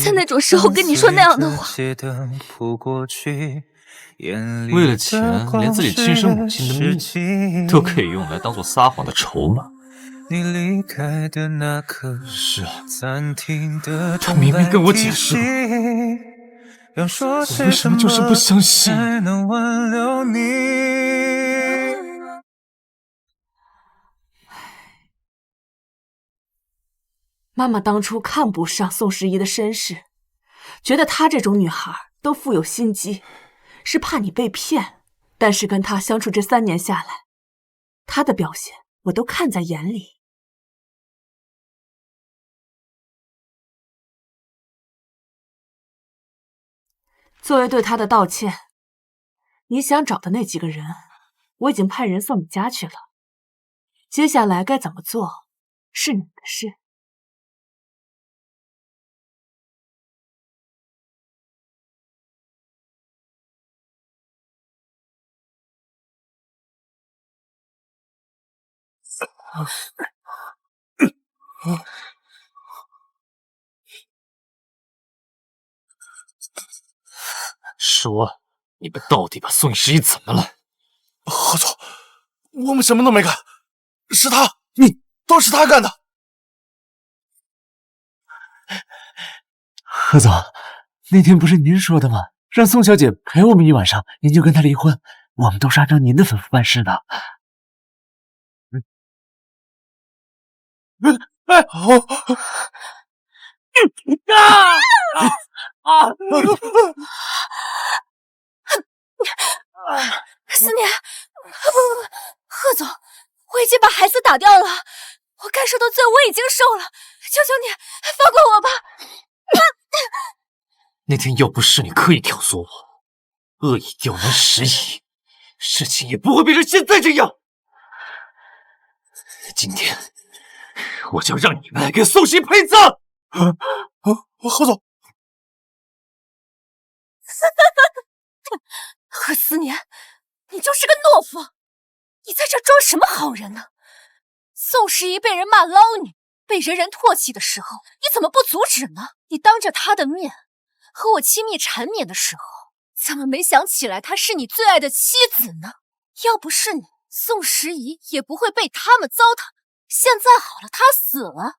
在那种时候跟你说那样的话。为了钱，连自己亲生母亲的命都可以用来当做撒谎的筹码。是啊，他明明跟我解释过，我为什么就是不相信？妈妈当初看不上宋时宜的身世，觉得她这种女孩都富有心机，是怕你被骗。但是跟她相处这3年下来，她的表现我都看在眼里。作为对她的道歉，你想找的那几个人，我已经派人送你家去了。接下来该怎么做，是你的事。说，你们到底把宋时宜怎么了？何总，我们什么都没干，是他，都是他干的。何总，那天不是您说的吗？让宋小姐陪我们1晚上，您就跟她离婚。我们都是按照您的吩咐办事的。思年，不，贺总，我已经把孩子打掉了，我该受的罪我已经受了，求求你放过我吧。那天要不是你刻意挑唆我，恶意刁难时宜，事情也不会变成现在这样。今天我就让你们来给宋时宜陪葬。何总，贺思年，你就是个懦夫，你在这装什么好人呢？宋时宜被人骂捞女，被人人唾弃的时候，你怎么不阻止呢？你当着她的面和我亲密缠绵的时候，怎么没想起来她是你最爱的妻子呢？要不是你，宋时宜也不会被他们糟蹋。现在好了，她死了，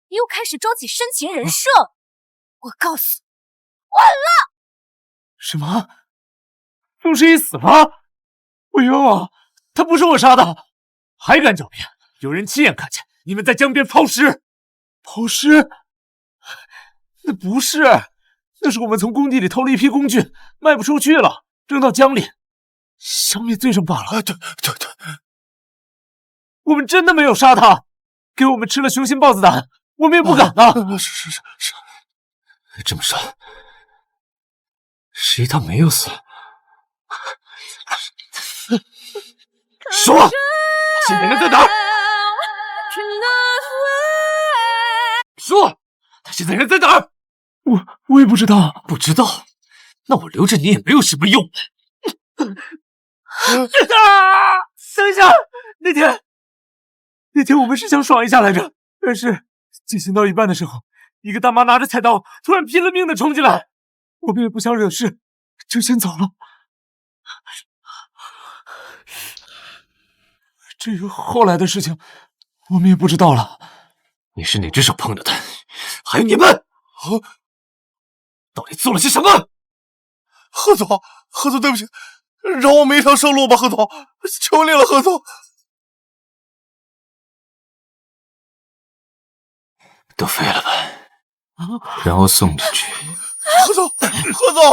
你又开始装起深情人设了。我告诉你，完了！什么？宋时宜死了？我冤枉，他不是我杀的，还敢狡辩！有人亲眼看见你们在江边抛尸，抛尸？那不是，那是我们从工地里偷了一批工具，卖不出去了，扔到江里，消灭罪证罢了。对，我们真的没有杀他，给我们吃了雄心豹子胆，我们也不敢啊。是，这么说，时宜他没有死。说，现在人在哪儿？说，他现在人在哪儿？我也不知道。不知道？那我留着你也没有什么用。等一下，那天我们是想爽一下来着，但是进行到一半的时候，一个大妈拿着菜刀突然拼了命的冲进来，我们也不想惹事，就先走了。至于后来的事情，我们也不知道了。你是哪只手碰的他？还有你们，到底做了些什么？贺总，对不起，饶我没条生路吧，贺总，求你了，贺总。都废了吧，让我送你去。贺总，贺总，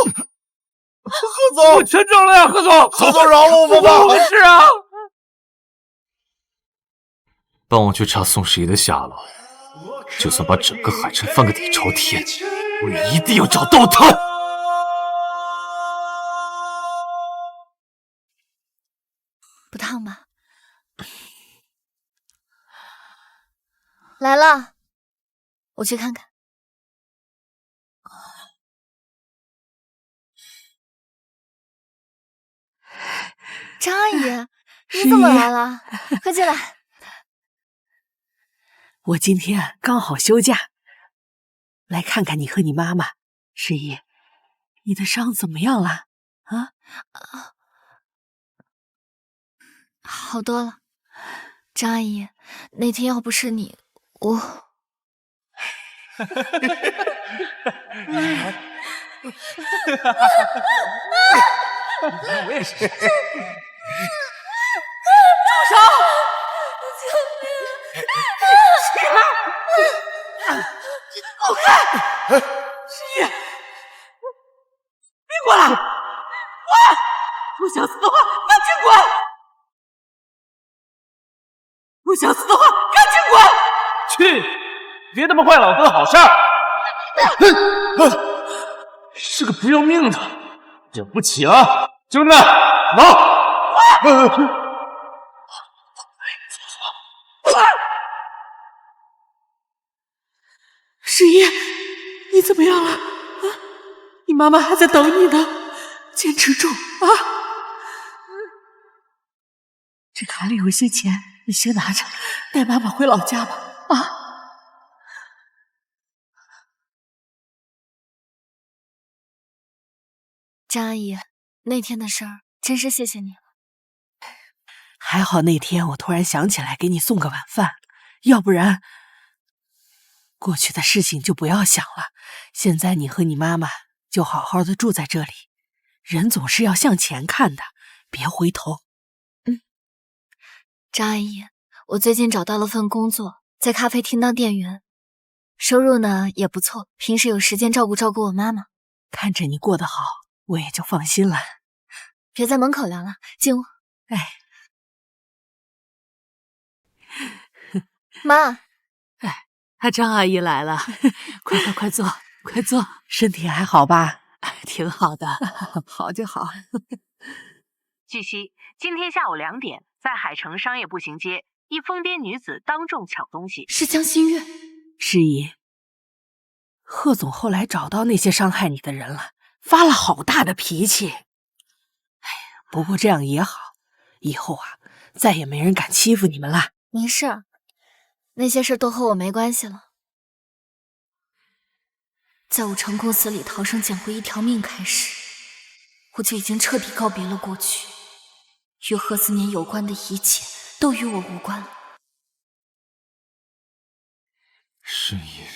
贺总，我全中了呀，贺总，贺总饶了我们吧！怎么回事啊？帮我去查宋十一的下落，就算把整个海城翻个底朝天，我也一定要找到他。不烫吧？来了，我去看看。张阿姨，你怎么来了？快进来。我今天刚好休假，来看看你和你妈妈。十一，你的伤怎么样了？啊？好多了。张阿姨，那天要不是你，我……我也是。住手！救命！你给我看！十一，别过来！滚！不想死的话，赶紧滚！不想死的话，赶紧滚！去，别他妈坏老哥好事儿！是个不要命的，惹不起啊！兄弟，走！十一，你怎么样了？啊，你妈妈还在等你呢，坚持住啊！这卡里有一些钱，你先拿着，带妈妈回老家吧。啊！张阿姨，那天的事儿真是谢谢你了。还好那天我突然想起来给你送个晚饭，要不然过去的事情就不要想了。现在你和你妈妈就好好的住在这里，人总是要向前看的，别回头。张阿姨，我最近找到了份工作，在咖啡厅当店员，收入呢也不错，平时有时间照顾我妈妈。看着你过得好，我也就放心了。别在门口聊了，进屋。哎，妈，张阿姨来了，快坐，快坐。身体还好吧？挺好的，好就好。据悉，今天下午2点，在海城商业步行街，一疯癫女子当众抢东西。是江心月。诗怡，贺总后来找到那些伤害你的人了，发了好大的脾气。哎，不过这样也好，以后啊，再也没人敢欺负你们了。没事，那些事都和我没关系了。在我从公司里逃生捡回一条命开始，我就已经彻底告别了过去，与贺思年有关的一切都与我无关了。诗怡，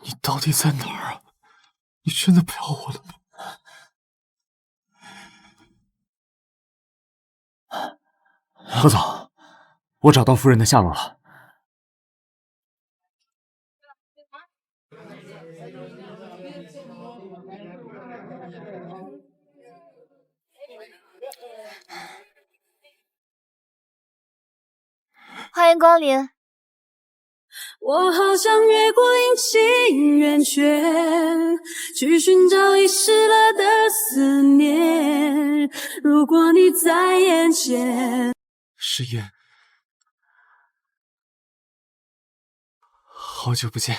你到底在哪儿啊？你真的不要我了吗？贺总，我找到夫人的下落了。欢迎光临。我好想越过阴晴圆缺，去寻找遗失了的思念。如果你在眼前，诗怡，好久不见。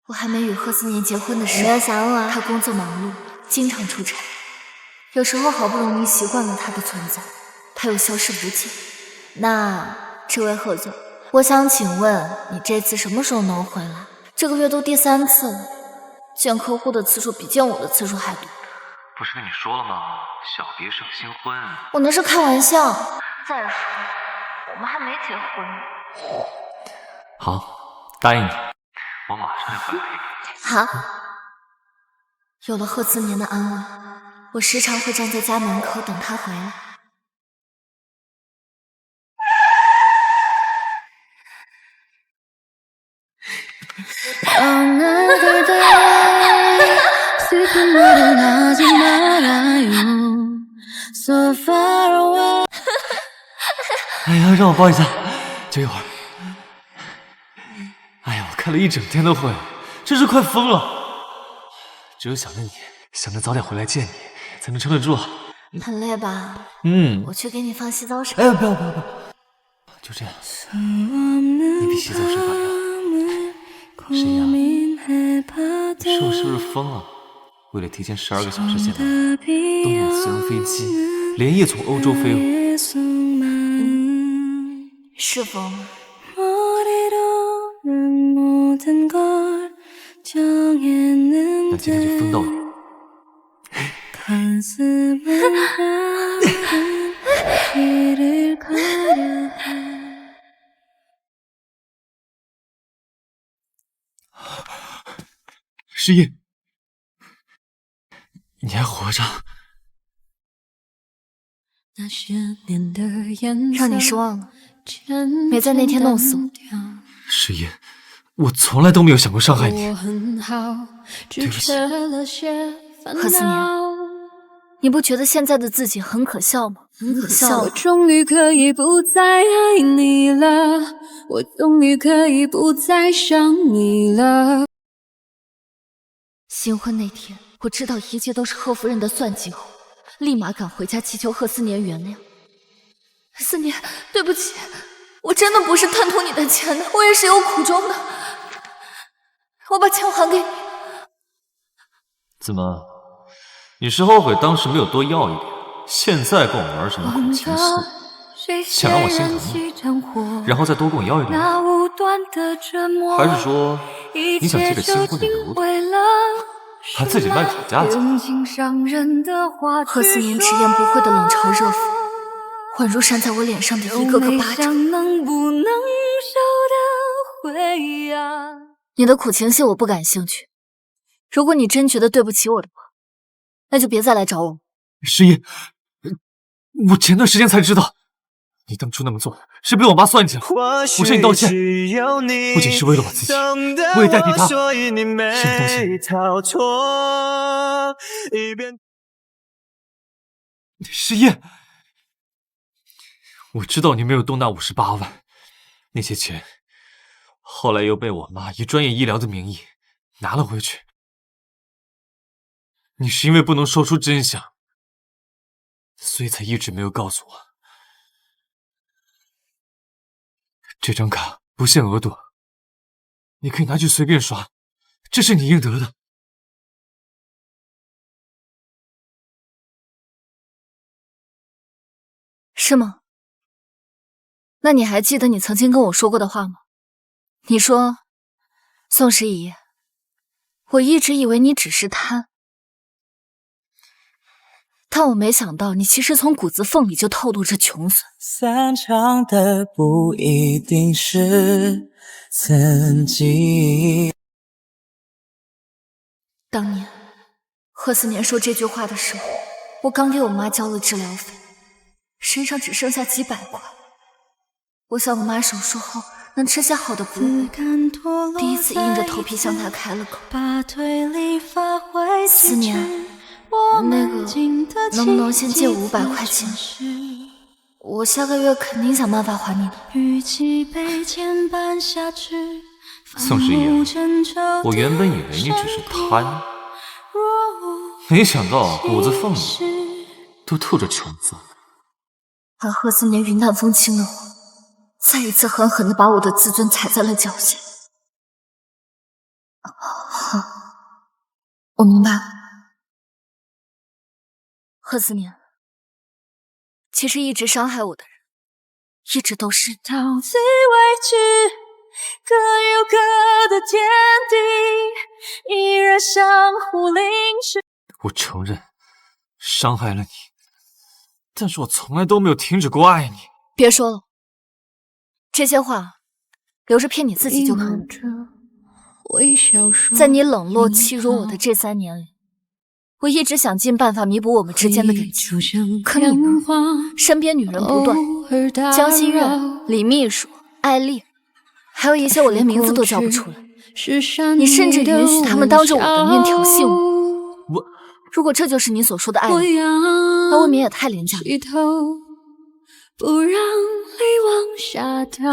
我还没与贺思年结婚的时候，没有想我。他工作忙碌，经常出差，有时候好不容易习惯了他的存在，他又消失不见。那这位贺总，我想请问你这次什么时候能回来？这个月都第3次了，见客户的次数比见我的次数还多。不是跟你说了吗？小别胜新婚。我那是开玩笑。再说，我们还没结婚。好，答应你，我马上就回来陪你。好。有了贺思年的安慰，我时常会站在家门口等他回来。哎呀，让我抱一下，就一会儿。哎呀，我开了一整天的会，真是快疯了。只有想着你，想着早点回来见你，才能撑得住。很累吧？我去给你放洗澡水。哎呀，不要，就这样。你比洗澡水还热。沈阳，你说我是不是疯了？为了提前12个小时进来，动用私人飞机，连夜从欧洲飞回。是疯了。那今天就疯到底。诗音，你还活着？让你失望了，没在那天弄死我。诗音，我从来都没有想过伤害你。对不起，贺思年，你不觉得现在的自己很可笑吗？很可笑。我终于可以不再爱你了，我终于可以不再想你了。新婚那天，我知道一切都是贺夫人的算计后，立马赶回家祈求贺思年原谅。思年，对不起，我真的不是贪图你的钱的，我也是有苦衷的。我把钱还给你。怎么，你是后悔当时没有多要一点，现在跟我玩什么苦情戏？想让我心疼你，然后再多跟我要一点？还是说你想借着新婚的由头，把自己卖给好家境？贺思年直言不讳的冷嘲热讽，宛如扇在我脸上的一个个巴掌。你的苦情戏我不感兴趣，如果你真觉得对不起我的话，那就别再来找我。诗音，我前段时间才知道，你当初那么做是被我妈算计了。我向你道歉，不仅是为了我自己，我也代替她向你道歉。诗音，我知道你没有动那58万，那些钱后来又被我妈以专业医疗的名义拿了回去。你是因为不能说出真相，所以才一直没有告诉我。这张卡不限额度，你可以拿去随便刷，这是你应得的。是吗？那你还记得你曾经跟我说过的话吗？你说，宋时宜，我一直以为你只是贪，但我没想到你其实从骨子缝里就透露着穷酸。散场的不一定是曾经。当年贺思年说这句话的时候，我刚给我妈交了治疗费，身上只剩下几百块。我想我妈手术后能吃下好的补品，第一次硬着头皮向她开了口。思年，那个能不能先借我500块钱？我下个月肯定想办法还你的。宋时宜，我原本以为你只是贪，没想到骨子缝里都透着穷酸。而贺思年云淡风轻的话，再一次狠狠地把我的自尊踩在了脚下。好，我明白了。贺思年，其实一直伤害我的人，一直都是你。到此为止，各有各的天地，依然相互凝视。我承认伤害了你，但是我从来都没有停止过爱你。别说了，这些话留着骗你自己就可以了。在你冷落欺辱我的这3年里，我一直想尽办法弥补我们之间的感情，可你呢？身边女人不断，江心月、李秘书、艾丽，还有一些我连名字都叫不出来。你甚至允许他们当着我的面挑衅我。如果这就是你所说的爱意，那未免也太廉价了。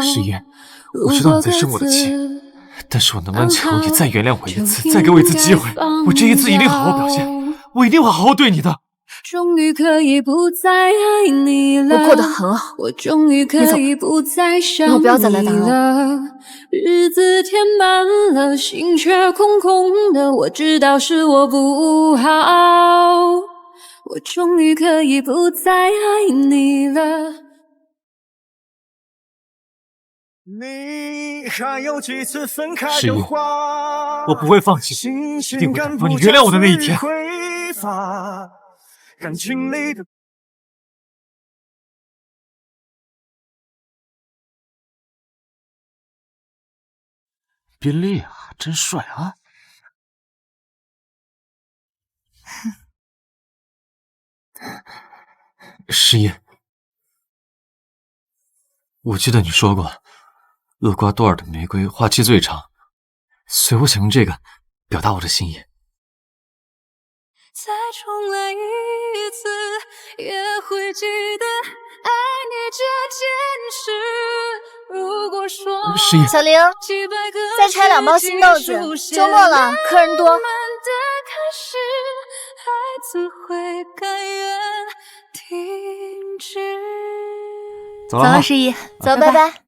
诗嫣，我知道你在生我的气，但是我能不能求你再原谅我一次，再给我一次机会？我这一次一定好好表现，我一定会好好对你的。终于可以不再爱你了，我过得很好，我终于可以不再想你了。不要再来打扰我。日子填满了，心却空空的，我知道是我不好。我终于可以不再爱你了。你还有几次分开诗嫣，的话，我不会放弃，一定会等到你原谅我的那一天。感情里的宾利啊，真帅啊！诗嫣，我记得你说过，厄瓜多尔的玫瑰花期最长，所以我想用这个表达我的心意。再重来一次，也会记得爱你这件事。如果说诗嫣，小玲，再拆2包新豆子，周末了，客人多。走了，诗怡，走，拜拜。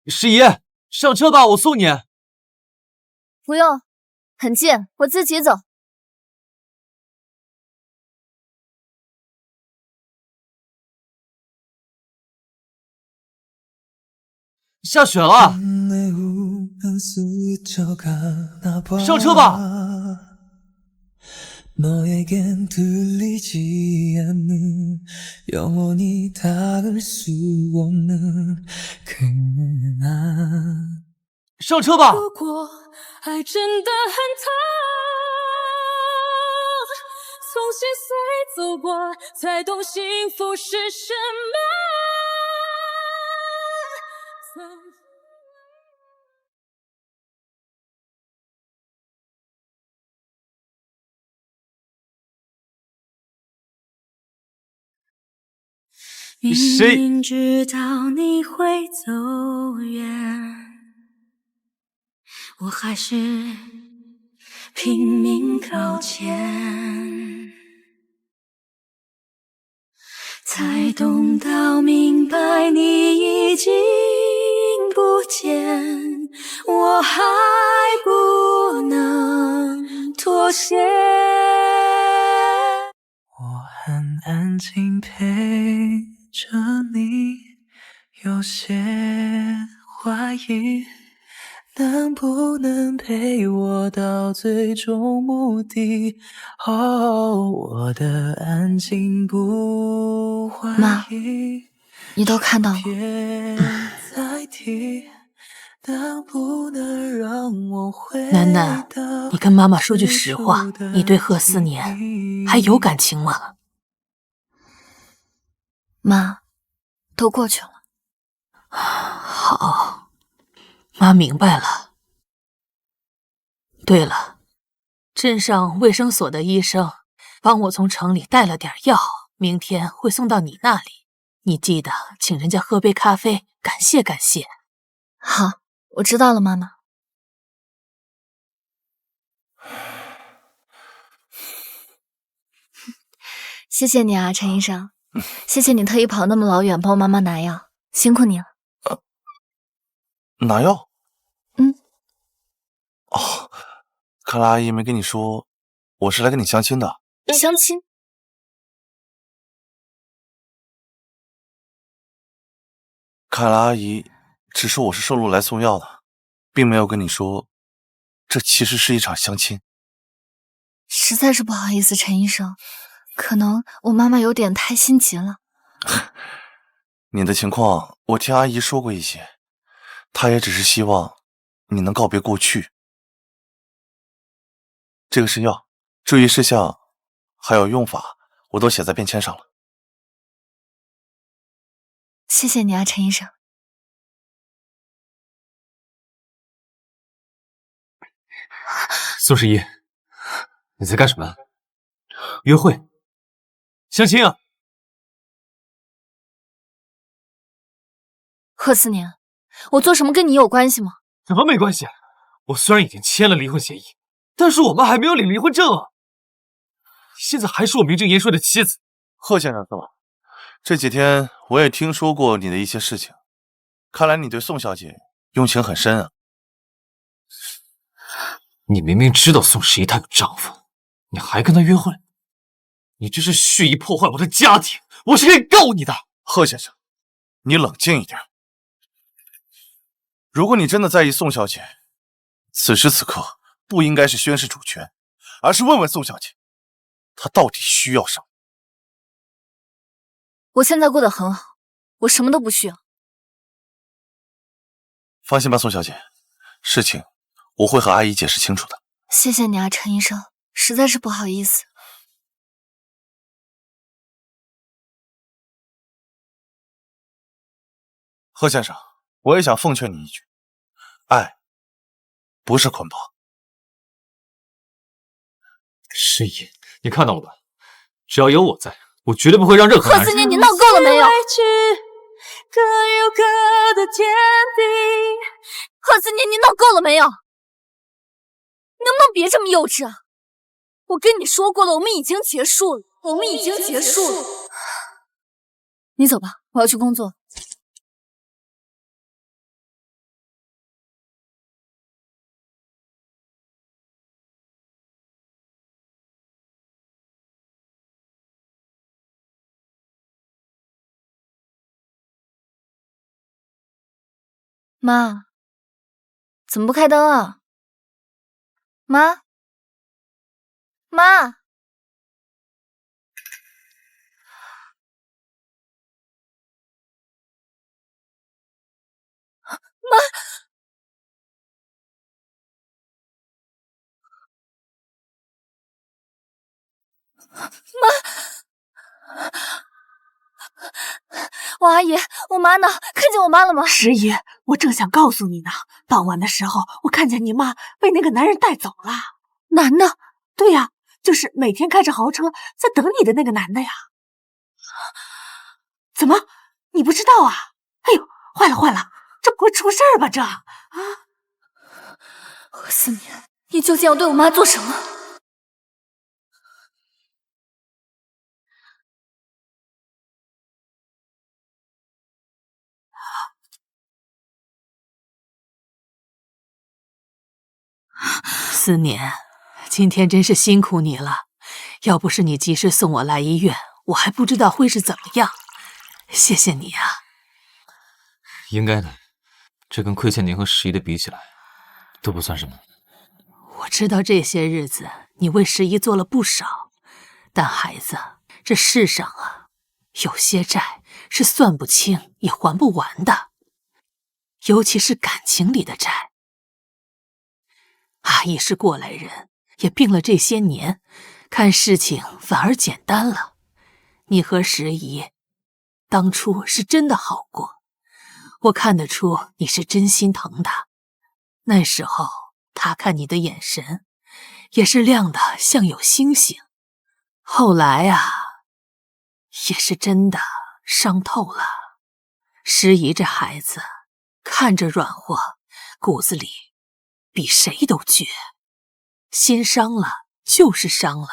诗怡，上车吧，我送你。不用，很近，我自己走。下雪了，上车吧。 너에겐 들리지 않는 영원히 닿을 수 없는 그날 上车吧。如果爱真的很痛，从心碎走过，才懂幸福是什么。谁？明明知道你会走远，我还是拼命靠前，才懂到明白你已经不见，我还不能妥协。我很安静陪着你，有些怀疑能不能陪我到最终目的。哦，我的安静不怀妈，疑，你都看到了。再提能不能让我回楠楠，你跟妈妈说句实话，你对贺思年还有感情吗？妈，都过去了。好，妈明白了。对了，镇上卫生所的医生帮我从城里带了点药，明天会送到你那里。你记得请人家喝杯咖啡，感谢感谢。好，我知道了，妈妈。谢谢你啊，陈医生。谢谢你特意跑那么老远帮我妈妈拿药，辛苦你了。拿药？嗯。哦，看来阿姨没跟你说，我是来跟你相亲的。相亲？看来阿姨只说我是顺路来送药的，并没有跟你说，这其实是一场相亲。实在是不好意思，陈医生。可能我妈妈有点太心急了。你的情况我听阿姨说过一些，她也只是希望你能告别过去。这个是药，注意事项还有用法我都写在便签上了。谢谢你啊，陈医生。宋十一，你在干什么？约会？相亲啊？贺思年，我做什么跟你有关系吗？怎么没关系？我虽然已经签了离婚协议，但是我妈还没有领离婚证啊！现在还是我名正言顺的妻子。贺先生，这几天我也听说过你的一些事情，看来你对宋小姐用情很深啊。你明明知道宋十一她有丈夫，你还跟她约会，你这是蓄意破坏我的家庭，我是可以告你的。贺先生，你冷静一点。如果你真的在意宋小姐，此时此刻不应该是宣示主权，而是问问宋小姐，她到底需要什么。我现在过得很好，我什么都不需要。放心吧，宋小姐，事情我会和阿姨解释清楚的。谢谢你啊，陈医生，实在是不好意思。贺先生，我也想奉劝你一句，爱不是捆绑。十一，你看到了吧？只要有我在，我绝对不会让任何男人。贺思年，你闹够了没有？各有各的天地。贺思年，你闹够了没有？你能不能别这么幼稚啊？我跟你说过了，我们已经结束了，我们已经结束了。你走吧，我要去工作。妈，怎么不开灯啊？妈，妈，王阿姨，我妈呢？看见我妈了吗？十一，我正想告诉你呢。傍晚的时候，我看见你妈被那个男人带走了。男的？对呀，就是每天开着豪车在等你的那个男的呀。怎么，你不知道啊？哎呦，坏了坏了，这不会出事儿吧？这啊！贺思年，你究竟要对我妈做什么？思年，今天真是辛苦你了。要不是你及时送我来医院，我还不知道会是怎么样。谢谢你啊。应该的，这跟亏欠您和十一的比起来，都不算什么。我知道这些日子你为十一做了不少，但孩子，这世上啊，有些债是算不清也还不完的，尤其是感情里的债。阿姨是过来人，也病了这些年，看事情反而简单了。你和十一当初是真的好过，我看得出你是真心疼他。那时候他看你的眼神也是亮的像有星星，后来啊，也是真的伤透了。十一这孩子看着软和，骨子里比谁都倔，心伤了就是伤了，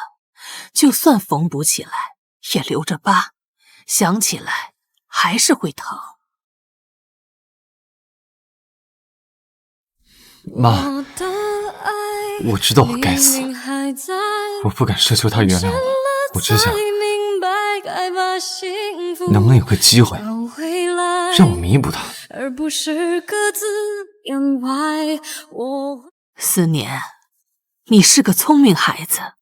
就算缝补起来也留着疤，想起来还是会疼。妈，我知道我该死，我不敢奢求他原谅我，我只想，能不能有个机会，让我弥补他？思年，你是个聪明孩子，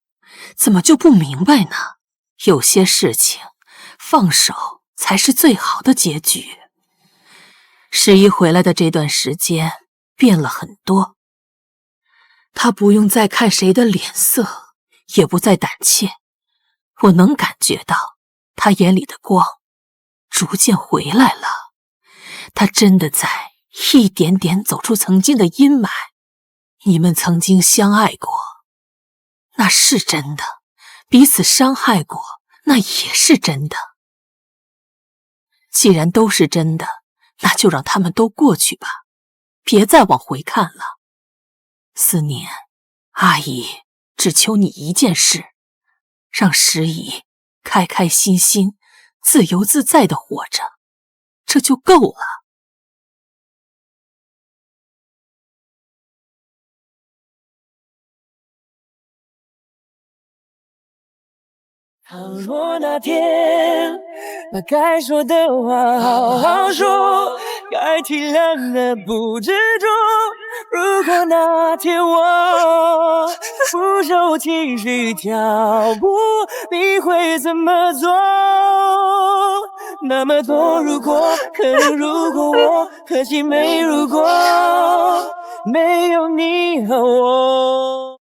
怎么就不明白呢？有些事情放手才是最好的结局。十一回来的这段时间变了很多，他不用再看谁的脸色，也不再胆怯。我能感觉到他眼里的光逐渐回来了，他真的在一点点走出曾经的阴霾。你们曾经相爱过，那是真的；彼此伤害过，那也是真的。既然都是真的，那就让他们都过去吧，别再往回看了。思念，阿姨只求你一件事，让时宜开开心心、自由自在地活着，这就够了。倘若那天把该说的话好好说，该体谅的不执着。如果那天我不受情绪挑拨，你会怎么做？那么多如果，可能如果我，可惜没如果，没有你和我。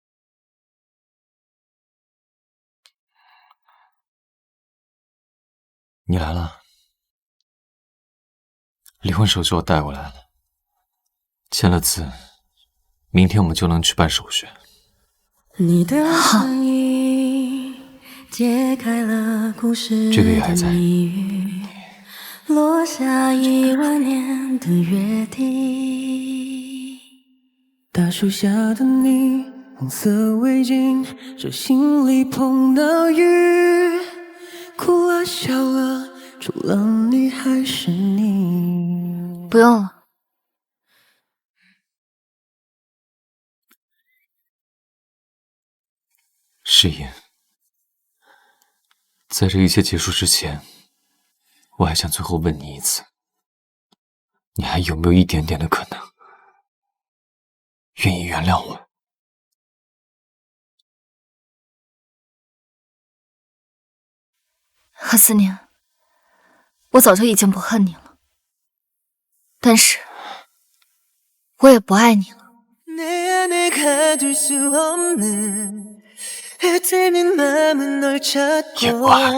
你来了，离婚手续我带过来了，签了字，明天我们就能去办手续。你的声音揭开了故事这个也还在。落下10000年的约定。大树下的你，红色围巾，手心里碰到雨，哭了笑了，除了你还是你。不用了。诗音，在这一切结束之前，我还想最后问你一次，你还有没有一点点的可能愿意原谅我？何思念，我早就已经不恨你了，但是我也不爱你了。也不爱。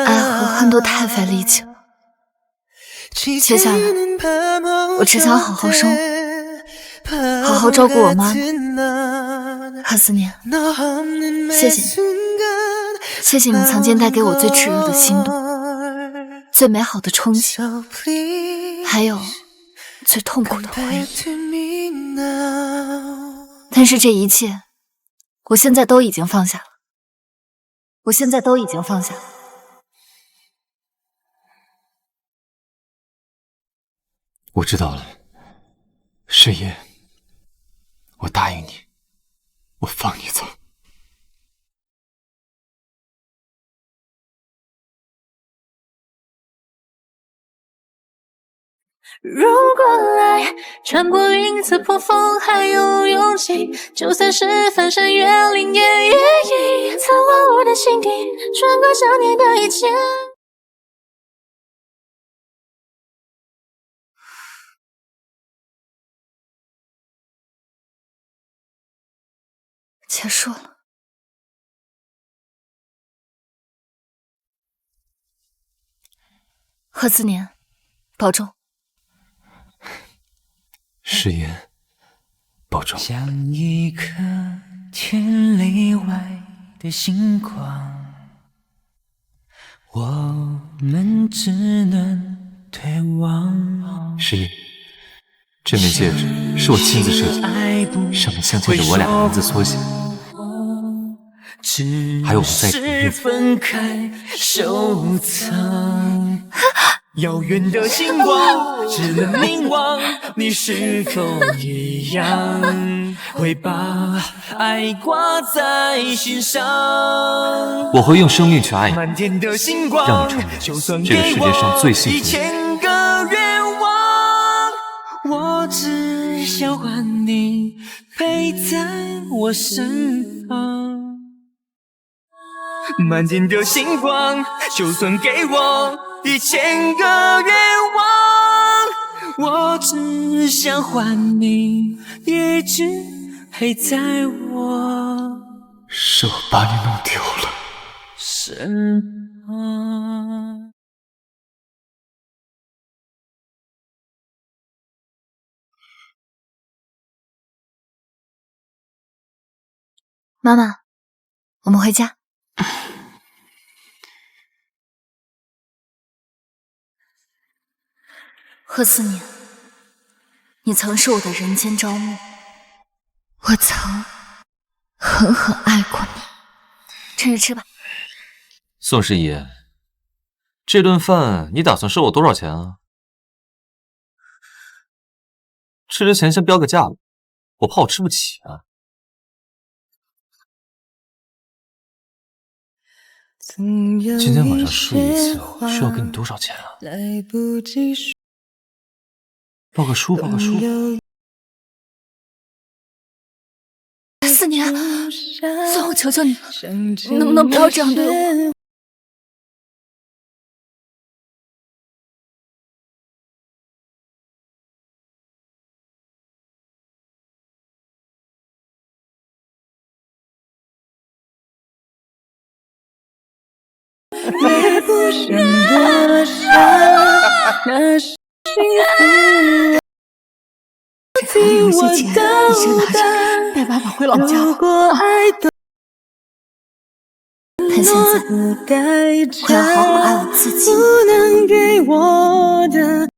爱和恨都太费力气了，接下来我只想好好生活，好好照顾我妈。何思念，谢谢你，谢谢你曾经带给我最炽热的心动，最美好的憧憬，还有最痛苦的回忆。但是这一切，我现在都已经放下了。我现在都已经放下了。我知道了，诗音，我答应你，我放你走。如果爱穿过云刺破风还有勇气，就算是翻山越岭也愿意策划我的心底，穿过想念的一切。结束了。何思年，保重。誓言，保重。像一颗千里外的星光，我们只能对望。诗音，这枚戒指是我亲自设计的，上面镶嵌着我俩的名字缩写，还有我们在一起的日子。分开收藏。遥远的星光，只能凝望，你是否一样会把爱挂在心上？我会用生命去爱你，漫天的星光，让你成为这个世界上最幸福的人。1000个愿望，我只想还你陪在我身旁。漫天的星光，就算给我1000个愿望。我只想还你一直陪在我是我把你弄丢了。身旁。妈妈，我们回家。贺思年，你曾是我的人间朝暮，我曾狠狠爱过你。趁热吃吧。宋师爷，这顿饭你打算收我多少钱啊？吃之前先标个价吧，我怕我吃不起啊。今天晚上睡一次需要给你多少钱啊？报个数，报个数。思年，算我求求你，能不能不要这样对我？也不想多想，那是这还有一些钱，你先拿着，带爸爸回老家。看现在，我要好好爱我自己。不能给我的